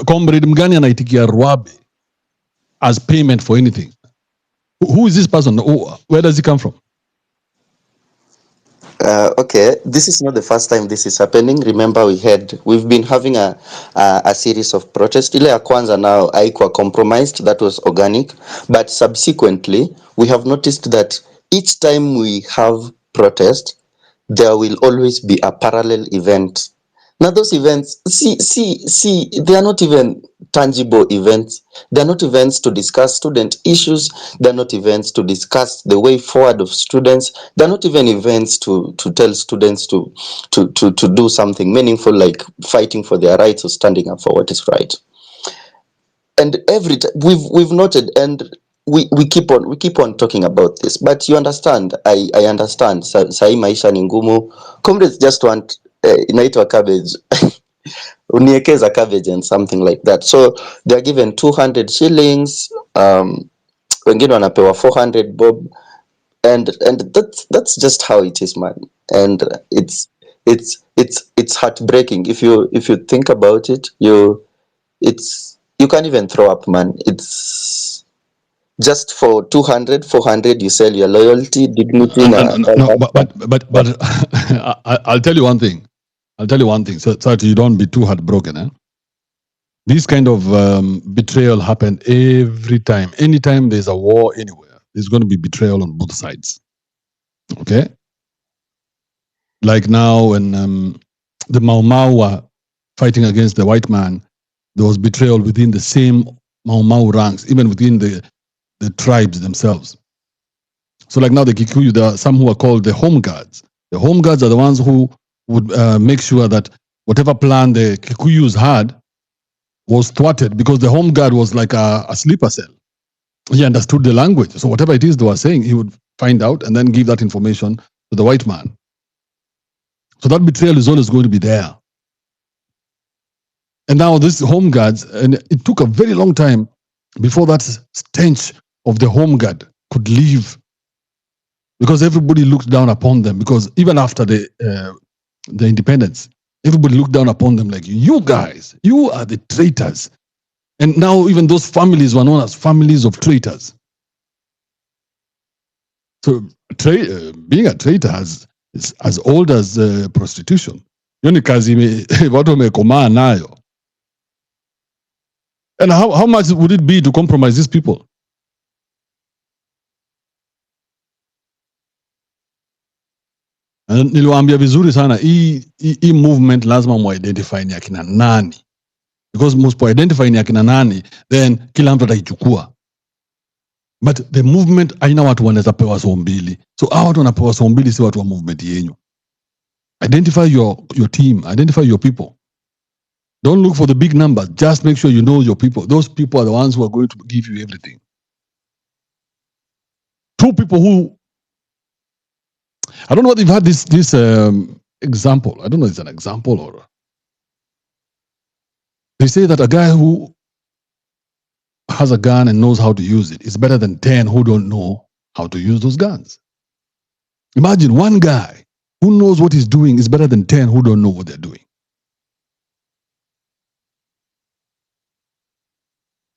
comrade mgani anaitikia Rwabe as payment for anything? Who is this person? Where does he come from? Okay, this is not the first time this is happening. Remember, we've been having a series of protests. Ile ya kwanza now haikuwa compromised, that was organic, but subsequently we have noticed that each time we have protest, there will always be a parallel event. Now those events, see, they are not even tangible events. They are not events to discuss student issues. They are not events to discuss the way forward of students. They are not even events to tell students to do something meaningful like fighting for their rights or standing up for what is right. And every time we've noted, and we keep on talking about this, but you understand, I understand. Sai maisha ni ngumu. Comrades just want inaitwa cabbage. Uniekeza cabbage and something like that. So they are given 200 shillings. Wengine wanapewa 400 bob, and that's just how it is, man. And it's heartbreaking if you think about it. You can't even throw up, man. It's just for 200, 400, you sell your loyalty, dignity. But I'll tell you one thing. So that you don't be too heartbroken. This kind of betrayal happen every time. Anytime there's a war anywhere, there's going to be betrayal on both sides. Okay? Like now when the Mau Mau were fighting against the white man, there was betrayal within the same Mau Mau ranks, even within the tribes themselves. So like now the Kikuyu, there are some who are called the home guards. The home guards are the ones who would make sure that whatever plan the Kikuyus had was thwarted, because the home guard was like a sleeper cell. He understood the language. So whatever it is they were saying, he would find out and then give that information to the white man. So that betrayal is always going to be there. And now this home guards, and it took a very long time before that stench of the home guard could leave, because everybody looked down upon them. Because even after the independence, everybody looked down upon them like, you guys, you are the traitors. And now even those families were known as families of traitors. So being a traitor is as old as prostitution. Yoni kazi watu wamekomaa nayo. And how much would it be to compromise these people? Niliwaambia vizuri sana, hii movement lazima mu-identify ni akina nani. Because musipo-identify ni akina nani, then kila mtu ataichukua. But the movement haina watu wanaweza pewa so mbili. So hao watu wanapewa so mbili si watu wa movement yenyu. Identify your team, identify your people. Don't look for the big numbers. Just make sure you know your people. Those people are the ones who are going to give you everything. Two people who, I don't know if you've had this example. I don't know if it's an example or. They say that a guy who has a gun and knows how to use it is better than 10 who don't know how to use those guns. Imagine one guy who knows what he's doing is better than 10 who don't know what they're doing.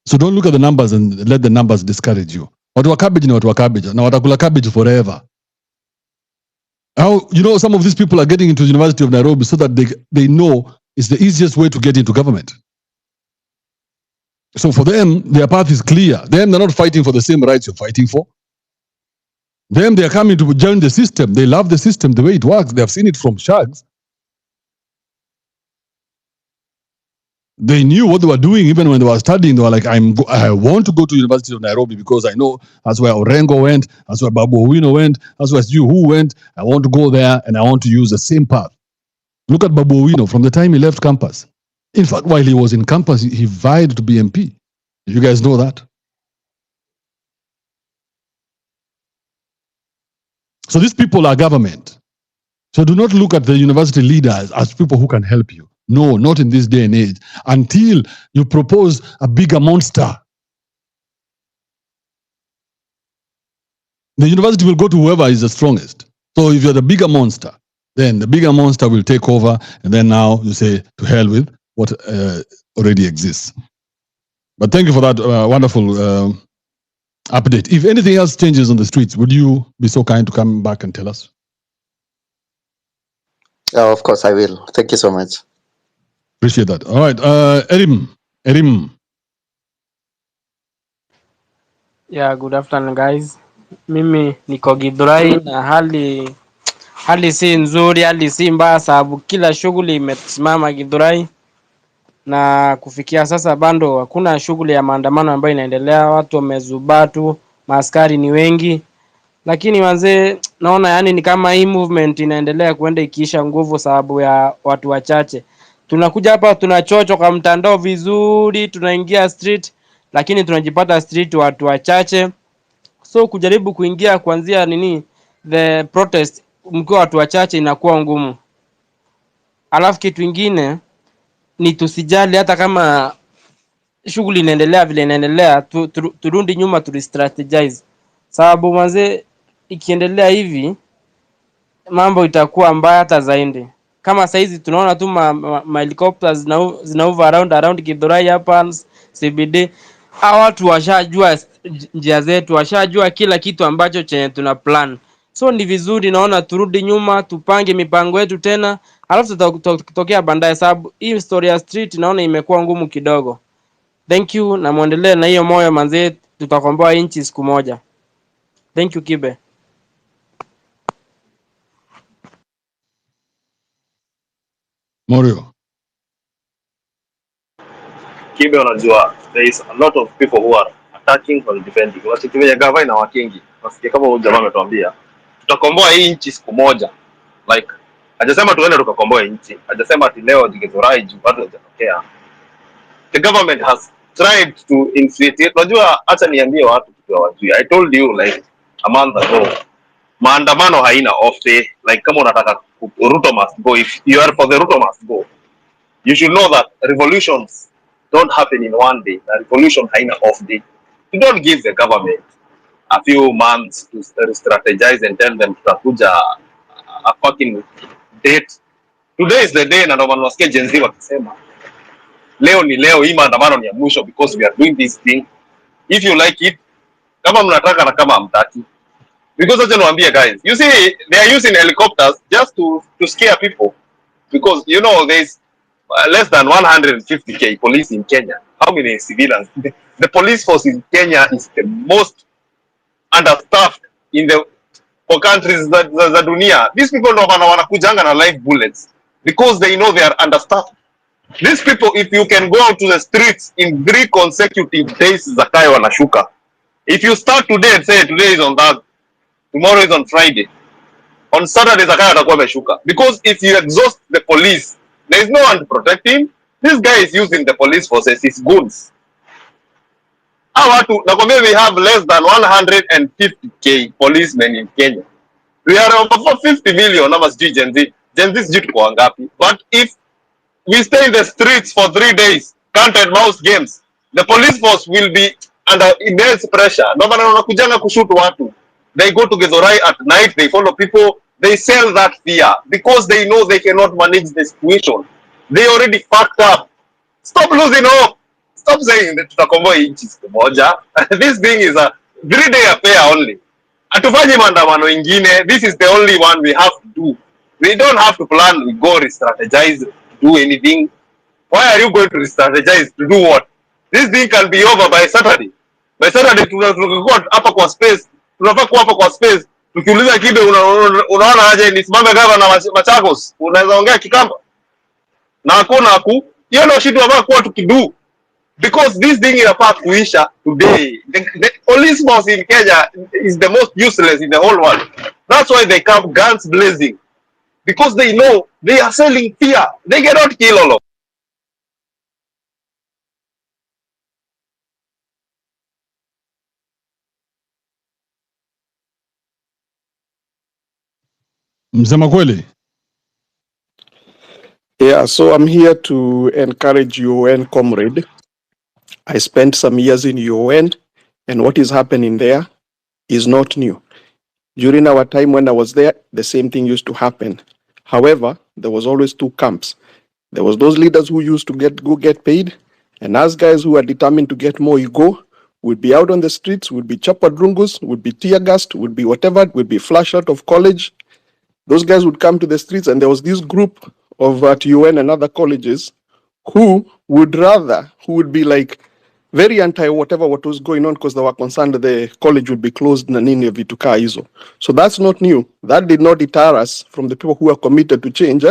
So don't look at the numbers and let the numbers discourage you. Watu wa cabbage ni watu wa cabbage, na watakula cabbage forever. How, some of these people are getting into the University of Nairobi so that they know it's the easiest way to get into government. So for them, their path is clear. They're not fighting for the same rights you're fighting for. Them, they are coming to join the system. They love the system, the way it works. They have seen it from shags. They knew what they were doing even when they were studying. They were like, I want to go to University of Nairobi because I know that's where Orengo went, that's where Babu Owino went, that's where you who went. I want to go there and I want to use the same path. Look at Babu Owino from the time he left campus. In fact, while he was in campus, he vied to be MP. You guys know that? So these people are government. So do not look at the university leaders as people who can help you. No, not in this day and age. Until you propose a bigger monster. The university will go to whoever is the strongest. So if you're the bigger monster, then the bigger monster will take over, and then now you say, to hell with what already exists. But thank you for that wonderful update. If anything else changes on the streets, would you be so kind to come back and tell us? Oh, of course I will. Thank you so much. Appreciate that. All right, Erim. Yeah, good afternoon guys. Mimi niko Githurai na hali si nzuri, hali si mbaya sababu kila shughuli imesimama Githurai, na kufikia sasa bado hakuna shughuli ya maandamano ambayo inaendelea. Watu wamezubaa tu, maaskari ni wengi, lakini wazee naona yani ni kama hii movement inaendelea kuenda ikiisha nguvu sababu ya watu wachache. Tunakuja hapa tunachocho kwa mtandao vizuri, tunaingia street, lakini tunajipata street watu wachache. So kujaribu kuingia kuanzia the protest mkiwa watu wachache inakuwa ngumu. Alafu kitu kingine ni tusijali hata kama shughuli inaendelea vile inaendelea, turudi nyuma tu strategize. Sababu manze ikiendelea hivi mambo itakuwa mbaya hata zaidi. Kama saizi tunaona tu ma helicopters zinauva around Githurai hapa CBD. Hawa watu washajua njia zetu, washajua kila kitu ambacho chenye tuna plan. So ni vizuri naona turudi nyuma, tupange mipango yetu tena, alafu tutatokea baadaye sababu hii story ya street naona imekuwa ngumu kidogo. Thank you na muendelee na hiyo moyo manze, tutakomboa inchi siku moja. Thank you Kibe. Morio. Kibe, unajua there is a lot of people who are attacking or defending. Wasikiwe gava na wakingi. Wasikie kama huyu jamaa ametuambia tutakomboa hii nchi siku moja. Like hajasema tuende tukakomboa nchi. Hajasema ati leo Githurai juu bado hajatokea. The government has tried to infiltrate. Unajua hata niambie watu kitu hawajui. I told you like a month ago. Maandamano haina off day. Like kama unataka Ruto must go, if you are for the Ruto must go, you should know that revolutions don't happen in one day. A revolution haina off day. You don't give the government a few months to strategize and tell them tutakuja a fucking date. Today is the day, na ndio wanasikia Gen Z wakisema leo ni leo, hii maandamano ni ya mwisho because we are doing this thing. If you like it, kama mnataka na kama hamtaki. Because acha niwaambie guys, you see they are using helicopters just to scare people, because you know there's less than 150k police in Kenya. How many civilians? The police force in Kenya is the most understaffed in the for countries za dunia. These people know wanakujanga na live bullets because they know they are understaffed. These people, if you can go out to the streets in 3 consecutive days, Zakai wanashuka. If you start today and say today is on that, tomorrow is on Friday, on Saturday Zakai atakuwa ameshuka. Because if you exhaust the police, there is no one to protect him. This guy is using the police force as his goods. Nakwambia we have less than 150k policemen in Kenya. We are over 50 million ama sijui Gen Z. Gen Z sijui tuko wangapi. But if we stay in the streets for 3 days, cat and mouse games, the police force will be under immense pressure. Ndio maana wanakujanga kushoot watu. They go to Githurai at night, they follow people, they sell that fear because they know they cannot manage the situation. They already fucked up. Stop losing hope. Stop saying that tutakomboa nchi siku moja. This thing is a 3-day affair only. Hatufanyi maandamano ingine. This is the only one we have to do. We don't have to plan, we go re-strategize, do anything. Why are you going to re-strategize to do what? This thing can be over by Saturday. By Saturday tunakuwa hapa kwa space. Tunafaa kuwa hapa kwa space Tukiuliza Kibe, unaona aje nisimame gavana Machakos? Unaweza ongea Kikamba? Na hakuna hiyo ndio shida ambayo kwa tukidu, because this thing inafaa kuisha today. The police force in Kenya is the most useless in the whole world. That's why they come guns blazing, because they know they are selling fear. They cannot kill all of. Msema kweli. Yeah, so I'm here to encourage UN, comrade. I spent some years in UN, and what is happening there is not new. During our time when I was there, the same thing used to happen. However, there was always two camps. There was those leaders who used to go get paid, and us guys who are determined to get more ego would be out on the streets, would be chapadrungus, would be tear gassed, would be whatever, would be flushed out of college. Those guys would come to the streets, and there was this group of at UN and other colleges who would be like very anti whatever what was going on, because they were concerned the college would be closed na nini vitu kaa hizo. So that's not new. That did not deter us from the people who are committed to change,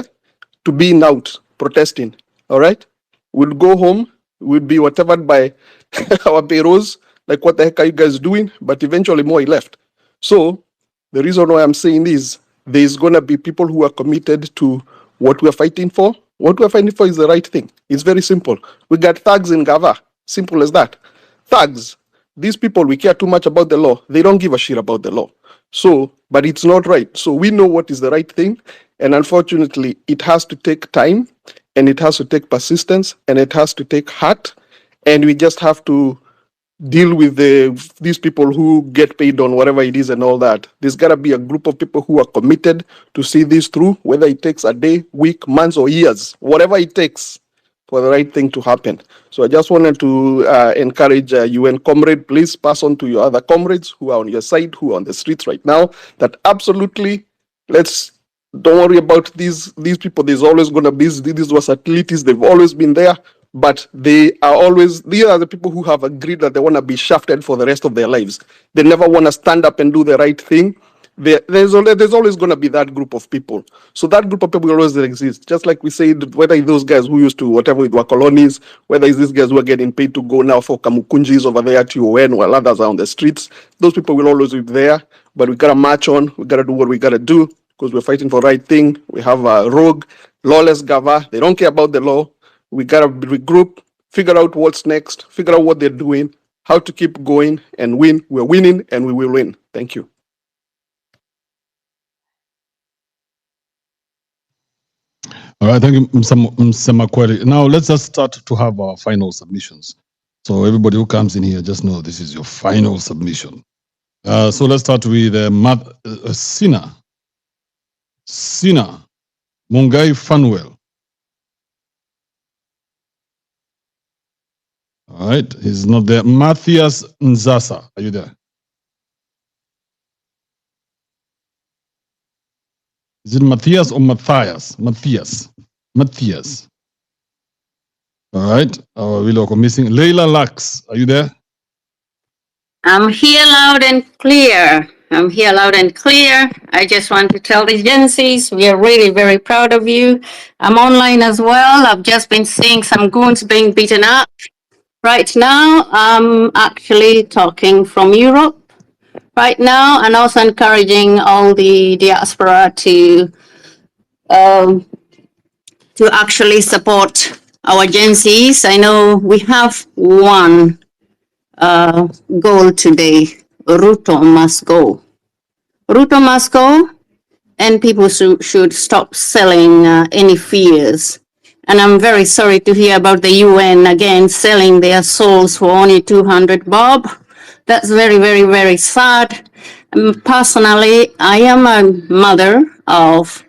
to being out protesting. All right, we'll go home, we'll be whatever by our payrolls, like what the heck are you guys doing? But eventually more left. So the reason why I'm saying this, there's gonna be people who are committed to what we're fighting for. What we're fighting for is the right thing. It's very simple. We got thugs in Gava. Simple as that. Thugs. These people, we care too much about the law. They don't give a shit about the law. So, but it's not right. So we know what is the right thing. And unfortunately, it has to take time, and it has to take persistence, and it has to take heart. And we just have to deal with these people who get paid on whatever it is and all that. There's got to be a group of people who are committed to see this through, whether it takes a day, week, months, or years, whatever it takes for the right thing to happen. So I just wanted to encourage UN comrade, please pass on to your other comrades who are on your side, who are on the streets right now, that absolutely, don't worry about these people. There's always going to be these versatilities. They've always been there. But these are the people who have agreed that they want to be shafted for the rest of their lives. They never want to stand up and do the right thing. There's always going to be that group of people. So that group of people will always exist. Just like we said, whether it's those guys who used to, whatever with were colonies, whether it's these guys who are getting paid to go now for kamukunjis over there to UN while others are on the streets, those people will always be there. But we got to march on. We got to do what we got to do, because we're fighting for the right thing. We have a rogue, lawless Gava. They don't care about the law. We gotta regroup, figure out what's next, figure out what they're doing, how to keep going and win. We're winning, and we will win. Thank you. All right, thank you, Msema Kweli. Now let's just start to have our final submissions. So everybody who comes in here, just know this is your final submission. So let's start with Sina Mungai Fanuel. All right, he's not there. Matthias Nzasa, are you there? Is it Matthias or Matthias? Matthias. All right, we look missing. Leila Lux, are you there? I'm here loud and clear. I just want to tell the agencies we are really very proud of you. I'm online as well. I've just been seeing some goons being beaten up. Right now, I'm actually talking from Europe right now, and also encouraging all the diaspora to actually support our agencies. I know we have one goal today. Ruto must go. Ruto must go, and people should stop selling any fears. And I'm very sorry to hear about the UN again selling their souls for only 200 bob. That's very, very, very sad. Personally, I am a mother of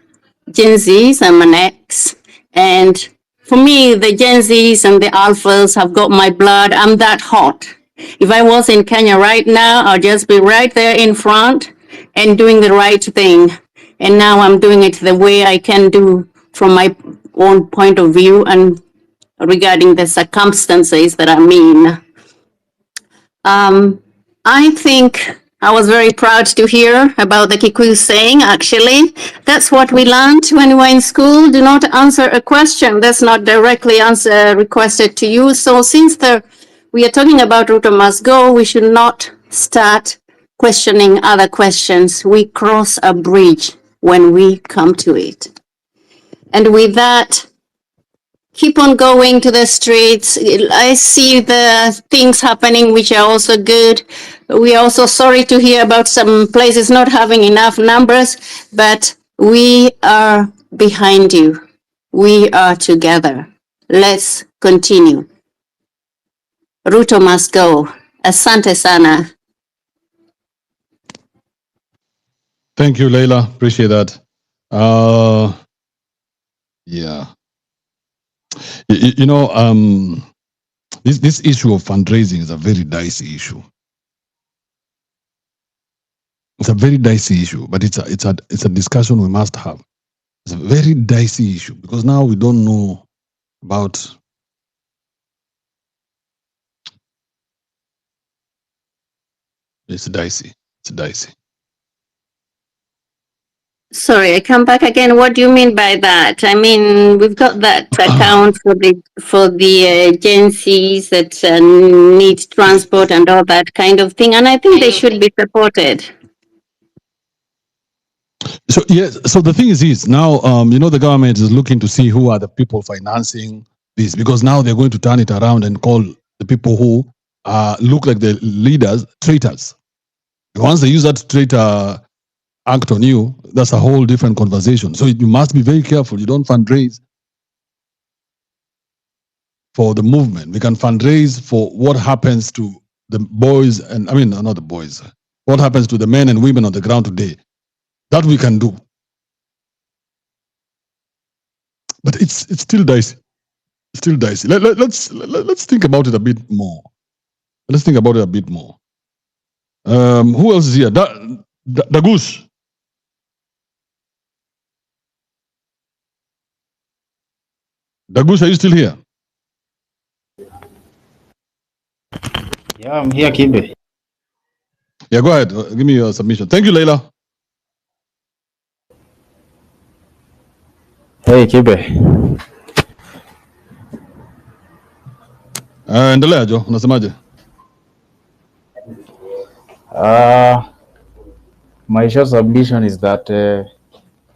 Gen Zs. I'm an ex. And for me, the Gen Zs and the alphas have got my blood. I'm that hot. If I was in Kenya right now, I'll just be right there in front and doing the right thing. And now I'm doing it the way I can do from my own point of view and regarding the circumstances that I'm in. I think I was very proud to hear about the Kikuyu saying, actually. That's what we learned when we were in school. Do not answer a question that's not directly requested to you. So since we are talking about Ruto must go, we should not start questioning other questions. We cross a bridge when we come to it. And with that, keep on going to the streets. I see the things happening which are also good. We are also sorry to hear about some places not having enough numbers, but we are behind you. We are together. Let's continue. Ruto must go. Asante sana. Thank you, Leila. Appreciate that. Yeah. You know, this issue of fundraising is a very dicey issue. It's a very dicey issue, but it's a discussion we must have. It's a very dicey issue because now we don't know about. It's dicey. It's dicey. Sorry, I come back again. What do you mean by that? I mean, we've got that account for the agencies that need transport and all that kind of thing, and I think they should be supported. So yes, so the thing is now, you know, the government is looking to see who are the people financing this, because now they're going to turn it around and call the people who look like the leaders traitors. Once they use that traitor act on you, that's a whole different conversation. So you must be very careful. You don't fundraise for the movement. We can fundraise for what happens to the boys, and I mean, not the boys, what happens to the men and women on the ground today. That we can do. But it's still dicey. It's still dicey. Let's think about it a bit more. Let's think about it a bit more. Who else is here? Dagus. Dagus, are you still here? Yeah, I'm here, Kibe. Yeah, go ahead. Give me your submission. Thank you, Leila. Hey, Kibe. Endelea Jo, unasemaje? My short submission is that,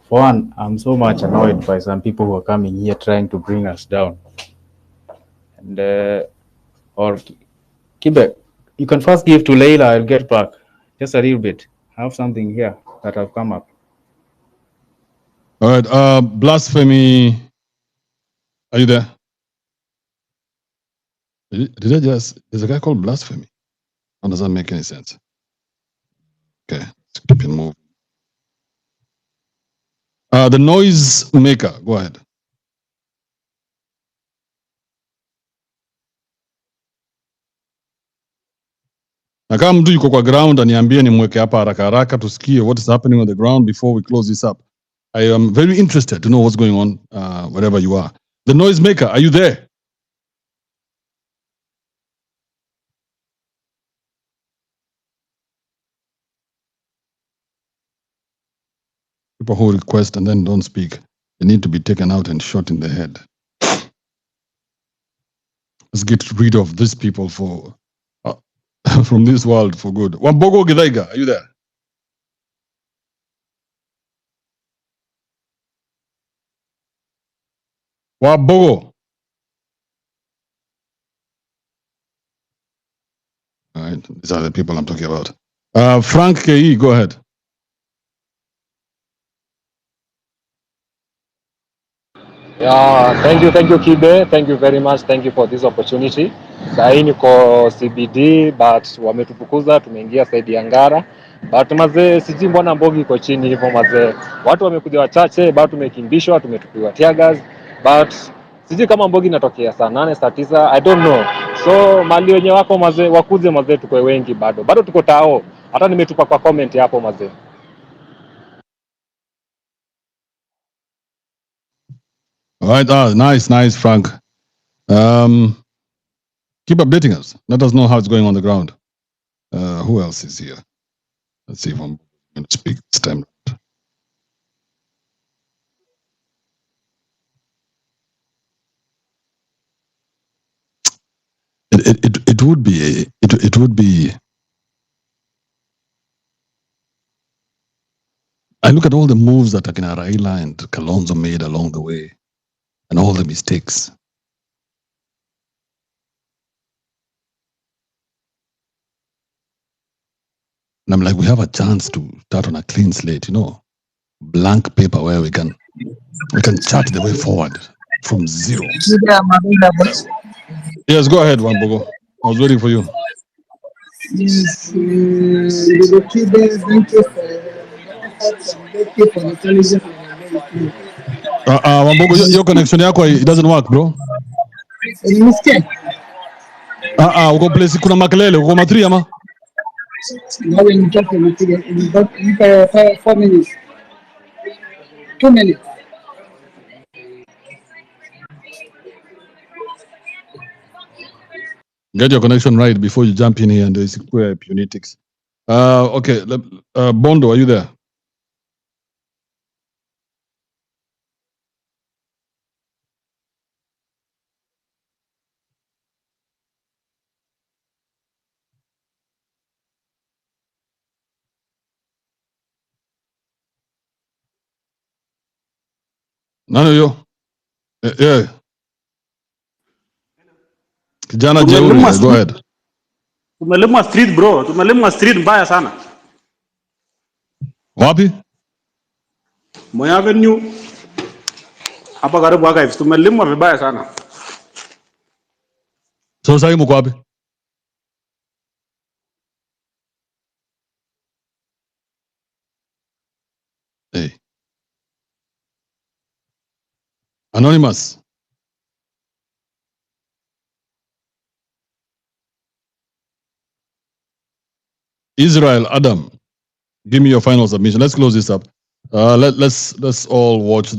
for one, I'm so much annoyed by some people who are coming here trying to bring us down. And, or Kibe, you can first give to Leila, I'll get back. Just a little bit. I have something here that have come up. All right, blasphemy. Are you there? Did I just, there's a guy called blasphemy. How does that make any sense? Okay, let's keep it moving. The noise maker, go ahead. Na kama mtu yuko kwa ground aniambie nimweke hapa haraka haraka tusikie what is happening on the ground before we close this up. I am very interested to know what's going on wherever you are. The noise maker, are you there? People who request and then don't speak, they need to be taken out and shot in the head. Let's get rid of these people for from this world for good. Wambogo Githaiga, are you there? Wambogo. All right, these are the people I'm talking about. Frank Ke, go ahead. Yeah, thank you, Kibe. Thank you very much. Thank you for this opportunity. Sahii niko CBD but wametufukuza, tumeingia side ya Ngara. But mazee, sijui mbona Mbogi iko chini hivyo mazee. Watu wamekuja wachache, but tumekimbishwa, tumetupiwa tear gas. But sijui kama Mbogi inatokea saa 8, saa 9, I don't know. So mali wenye wako mazee, wakuje mazee, tuko wengi bado. Bado tuko tao. Hata nimetupa kwa comment hapo mazee. All right, nice, Frank. Keep updating us. Let us know how it's going on the ground. Who else is here? Let's see if I'm going to speak this time. It would be it would be. I look at all the moves that Akina Raila and Kalonzo made along the way, and all the mistakes. And I'm like, we have a chance to start on a clean slate, blank paper where we can chart the way forward from zero. Yes, go ahead, Wambogo. I was waiting for you. Yes, thank you for the challenge. Wambogo, your connection it doesn't work, bro. Uko place kuna makelele, uko matri ama? Now when you talk to me, in 4 minutes, 2 minutes. Get your connection right before you jump in here and there's punitics. Okay, Bondo, are you there? None of you? Yeah. Kijana Jeuri, go ahead. Tumelimwa street bro, tumelimwa street mbaya sana. Wapi? Moi Avenue. Hapa karibu Archives, tumelimwa vibaya sana. So sasa mko wapi? Hey. Anonymous. Israel, Adam, give me your final submission. Let's close this up. Let's all watch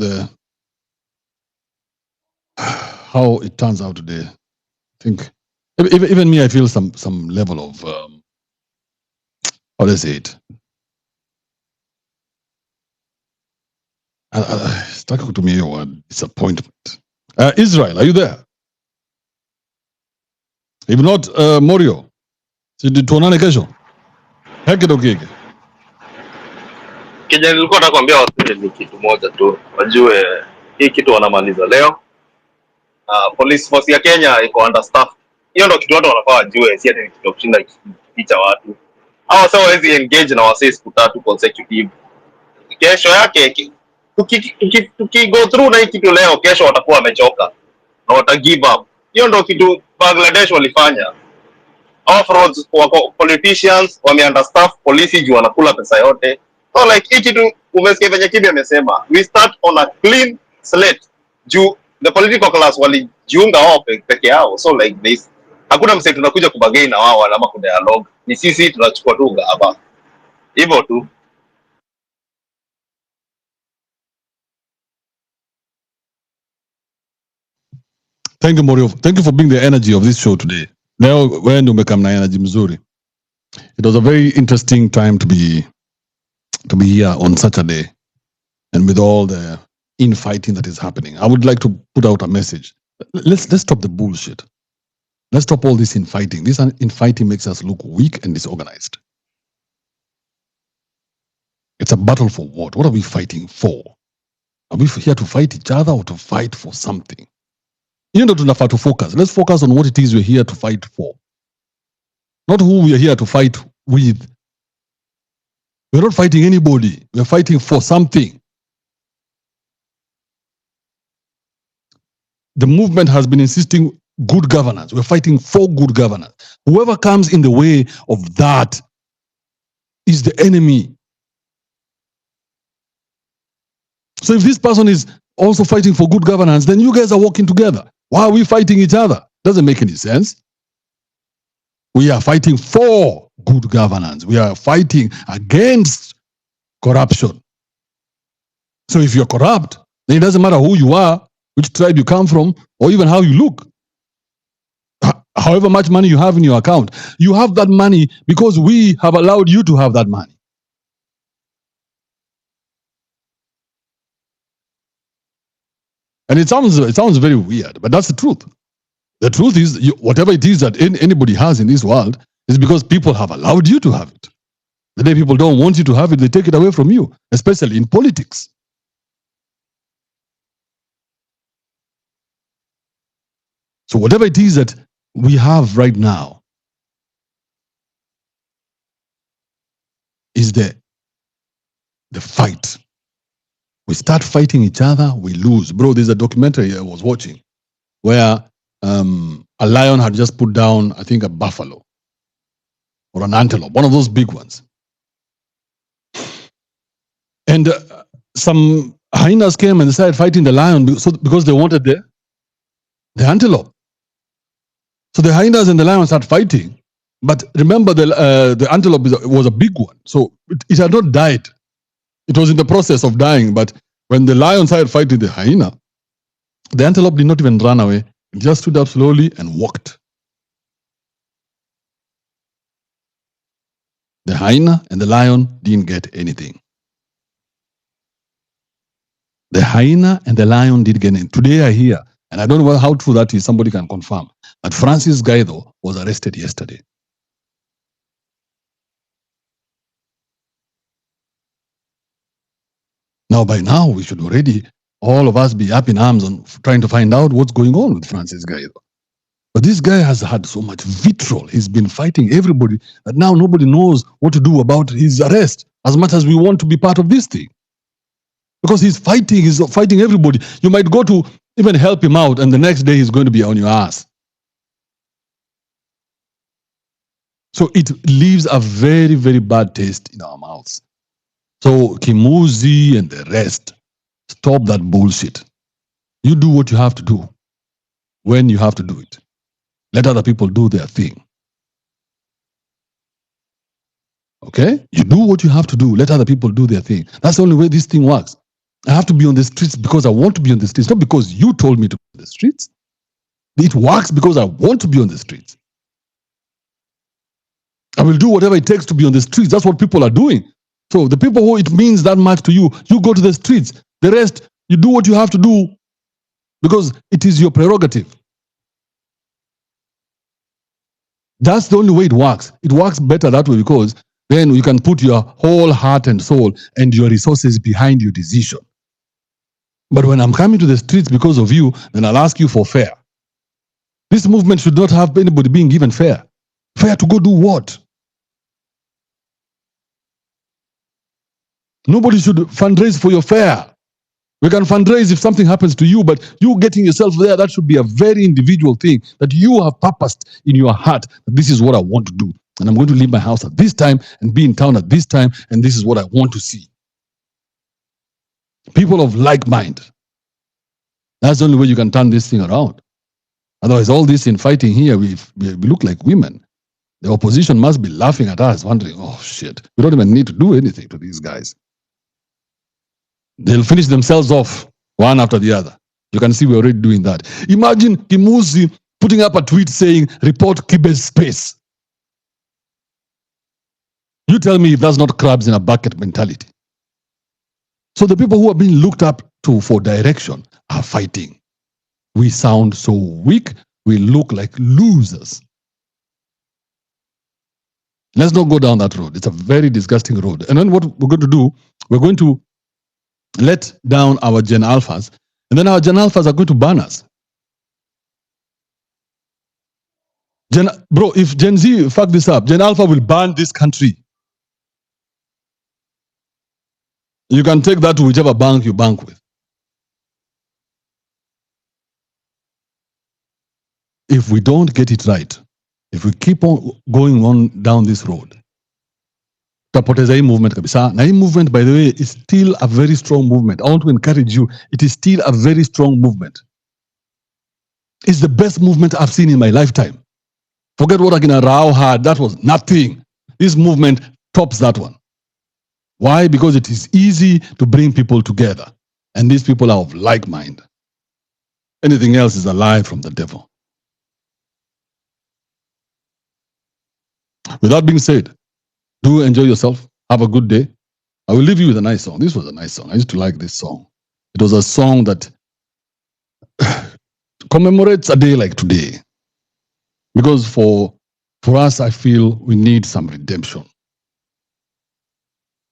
how it turns out today. I think even me, I feel some level of how do I say it? Stuck to me a word, disappointment. Israel, are you there? If not, Morio, tuonane kesho. Heke dokege. Kenya nilikuwa nakwambia wasije ni kitu moja tu. Wajue hii kitu wanamaliza leo. Police force ya Kenya iko understaffed. Hiyo ndio kitu watu wanafaa wajue, si ati ni kitu kushinda kicha watu. Hawa sawa hawezi engage na wasee siku 3 consecutive. Kesho yake tuki go through na hii kitu leo, kesho watakuwa wamechoka na wata give up. Hiyo ndio kitu Bangladesh walifanya. Off-roads wako politicians wame-understaff polisi juu wanakula pesa yote. So like hii kitu umesikia venye Kibe amesema, we start on a clean slate juu the political class walijiunga wao peke yao. So like this, hakuna msee tunakuja kubagain na wao alama ku dialogue, ni sisi tunachukua tu hapa hivyo tu. Thank you, Morio. Thank you for being the energy of this show today. Leo wewe ndio umekam na energy mzuri. It was a very interesting time to be here on such a day, and with all the infighting that is happening. I would like to put out a message. Let's stop the bullshit. Let's stop all this infighting. This infighting makes us look weak and disorganized. It's a battle for what? What are we fighting for? Are we here to fight each other or to fight for something? You know, to focus. Let's focus on what it is we're here to fight for. Not who we are here to fight with. We're not fighting anybody. We're fighting for something. The movement has been insisting good governance. We're fighting for good governance. Whoever comes in the way of that is the enemy. So if this person is also fighting for good governance, then you guys are working together. Why are we fighting each other? Doesn't make any sense. We are fighting for good governance. We are fighting against corruption. So if you're corrupt, then it doesn't matter who you are, which tribe you come from, or even how you look. However much money you have in your account, you have that money because we have allowed you to have that money. And it sounds very weird, but that's the truth. The truth is, whatever it is that anybody has in this world is because people have allowed you to have it. The day people don't want you to have it, they take it away from you, especially in politics. So whatever it is that we have right now is the fight. We start fighting each other, we lose. Bro, there's a documentary I was watching where a lion had just put down, I think, a buffalo or an antelope, one of those big ones. And some hyenas came and started fighting the lion because they wanted the antelope. So the hyenas and the lion started fighting. But remember, the antelope was a big one. So it had not died. It was in the process of dying. But when the lion started fighting the hyena, the antelope did not even run away. It just stood up slowly and walked. The hyena and the lion didn't get anything. The hyena and the lion did get anything. Today I hear, and I don't know how true that is, somebody can confirm, but Francis Gaido was arrested yesterday. Now, by now, we should already, all of us, be up in arms on trying to find out what's going on with Francis Gaido. But this guy has had so much vitriol. He's been fighting everybody that now nobody knows what to do about his arrest, as much as we want to be part of this thing. Because he's fighting everybody. You might go to even help him out, and the next day he's going to be on your ass. So it leaves a very, very bad taste in our mouths. So Kimuzi and the rest, stop that bullshit. You do what you have to do when you have to do it. Let other people do their thing. Okay? You do what you have to do. Let other people do their thing. That's the only way this thing works. I have to be on the streets because I want to be on the streets, not because you told me to be on the streets. It works because I want to be on the streets. I will do whatever it takes to be on the streets. That's what people are doing. So the people who it means that much to you, you go to the streets. The rest, you do what you have to do because it is your prerogative. That's the only way it works. It works better that way because then you can put your whole heart and soul and your resources behind your decision. But when I'm coming to the streets because of you, then I'll ask you for fare. This movement should not have anybody being given fare. Fare to go do what? Nobody should fundraise for your fare. We can fundraise if something happens to you, but you getting yourself there, that should be a very individual thing that you have purposed in your heart. That this is what I want to do. And I'm going to leave my house at this time and be in town at this time. And this is what I want to see. People of like mind. That's the only way you can turn this thing around. Otherwise, all this infighting here, we look like women. The opposition must be laughing at us, wondering, oh shit, we don't even need to do anything to these guys. They'll finish themselves off one after the other. You can see we're already doing that. Imagine Kimuzi putting up a tweet saying, report Kibe's space. You tell me if that's not crabs in a bucket mentality. So the people who are being looked up to for direction are fighting. We sound so weak. We look like losers. Let's not go down that road. It's a very disgusting road. And then what we're going to do, we're going to let down our Gen Alphas, and then our Gen Alphas are going to ban us. Bro, if Gen Z fuck this up, Gen Alpha will ban this country. You can take that to whichever bank you bank with. If we don't get it right, if we keep on going on down this road, tutapoteza hii movement kabisa. Na hii movement, by the way, is still a very strong movement. I want to encourage you. It is still a very strong movement. It's the best movement I've seen in my lifetime. Forget what Agina Rao had. That was nothing. This movement tops that one. Why? Because it is easy to bring people together. And these people are of like mind. Anything else is a lie from the devil. With that being said, do enjoy yourself. Have a good day. I will leave you with a nice song. This was a nice song. I used to like this song. It was a song that commemorates a day like today. Because for us, I feel we need some redemption.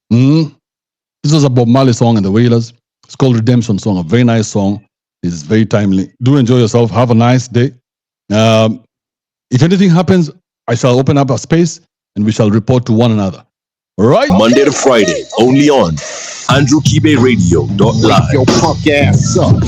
This was a Bob Marley song and the Wailers. It's called Redemption Song, a very nice song. It's very timely. Do enjoy yourself. Have a nice day. If anything happens, I shall open up a space and we shall report to one another. All right? Monday to Friday, only on AndrewKibeRadio.live. Wake your punk ass up.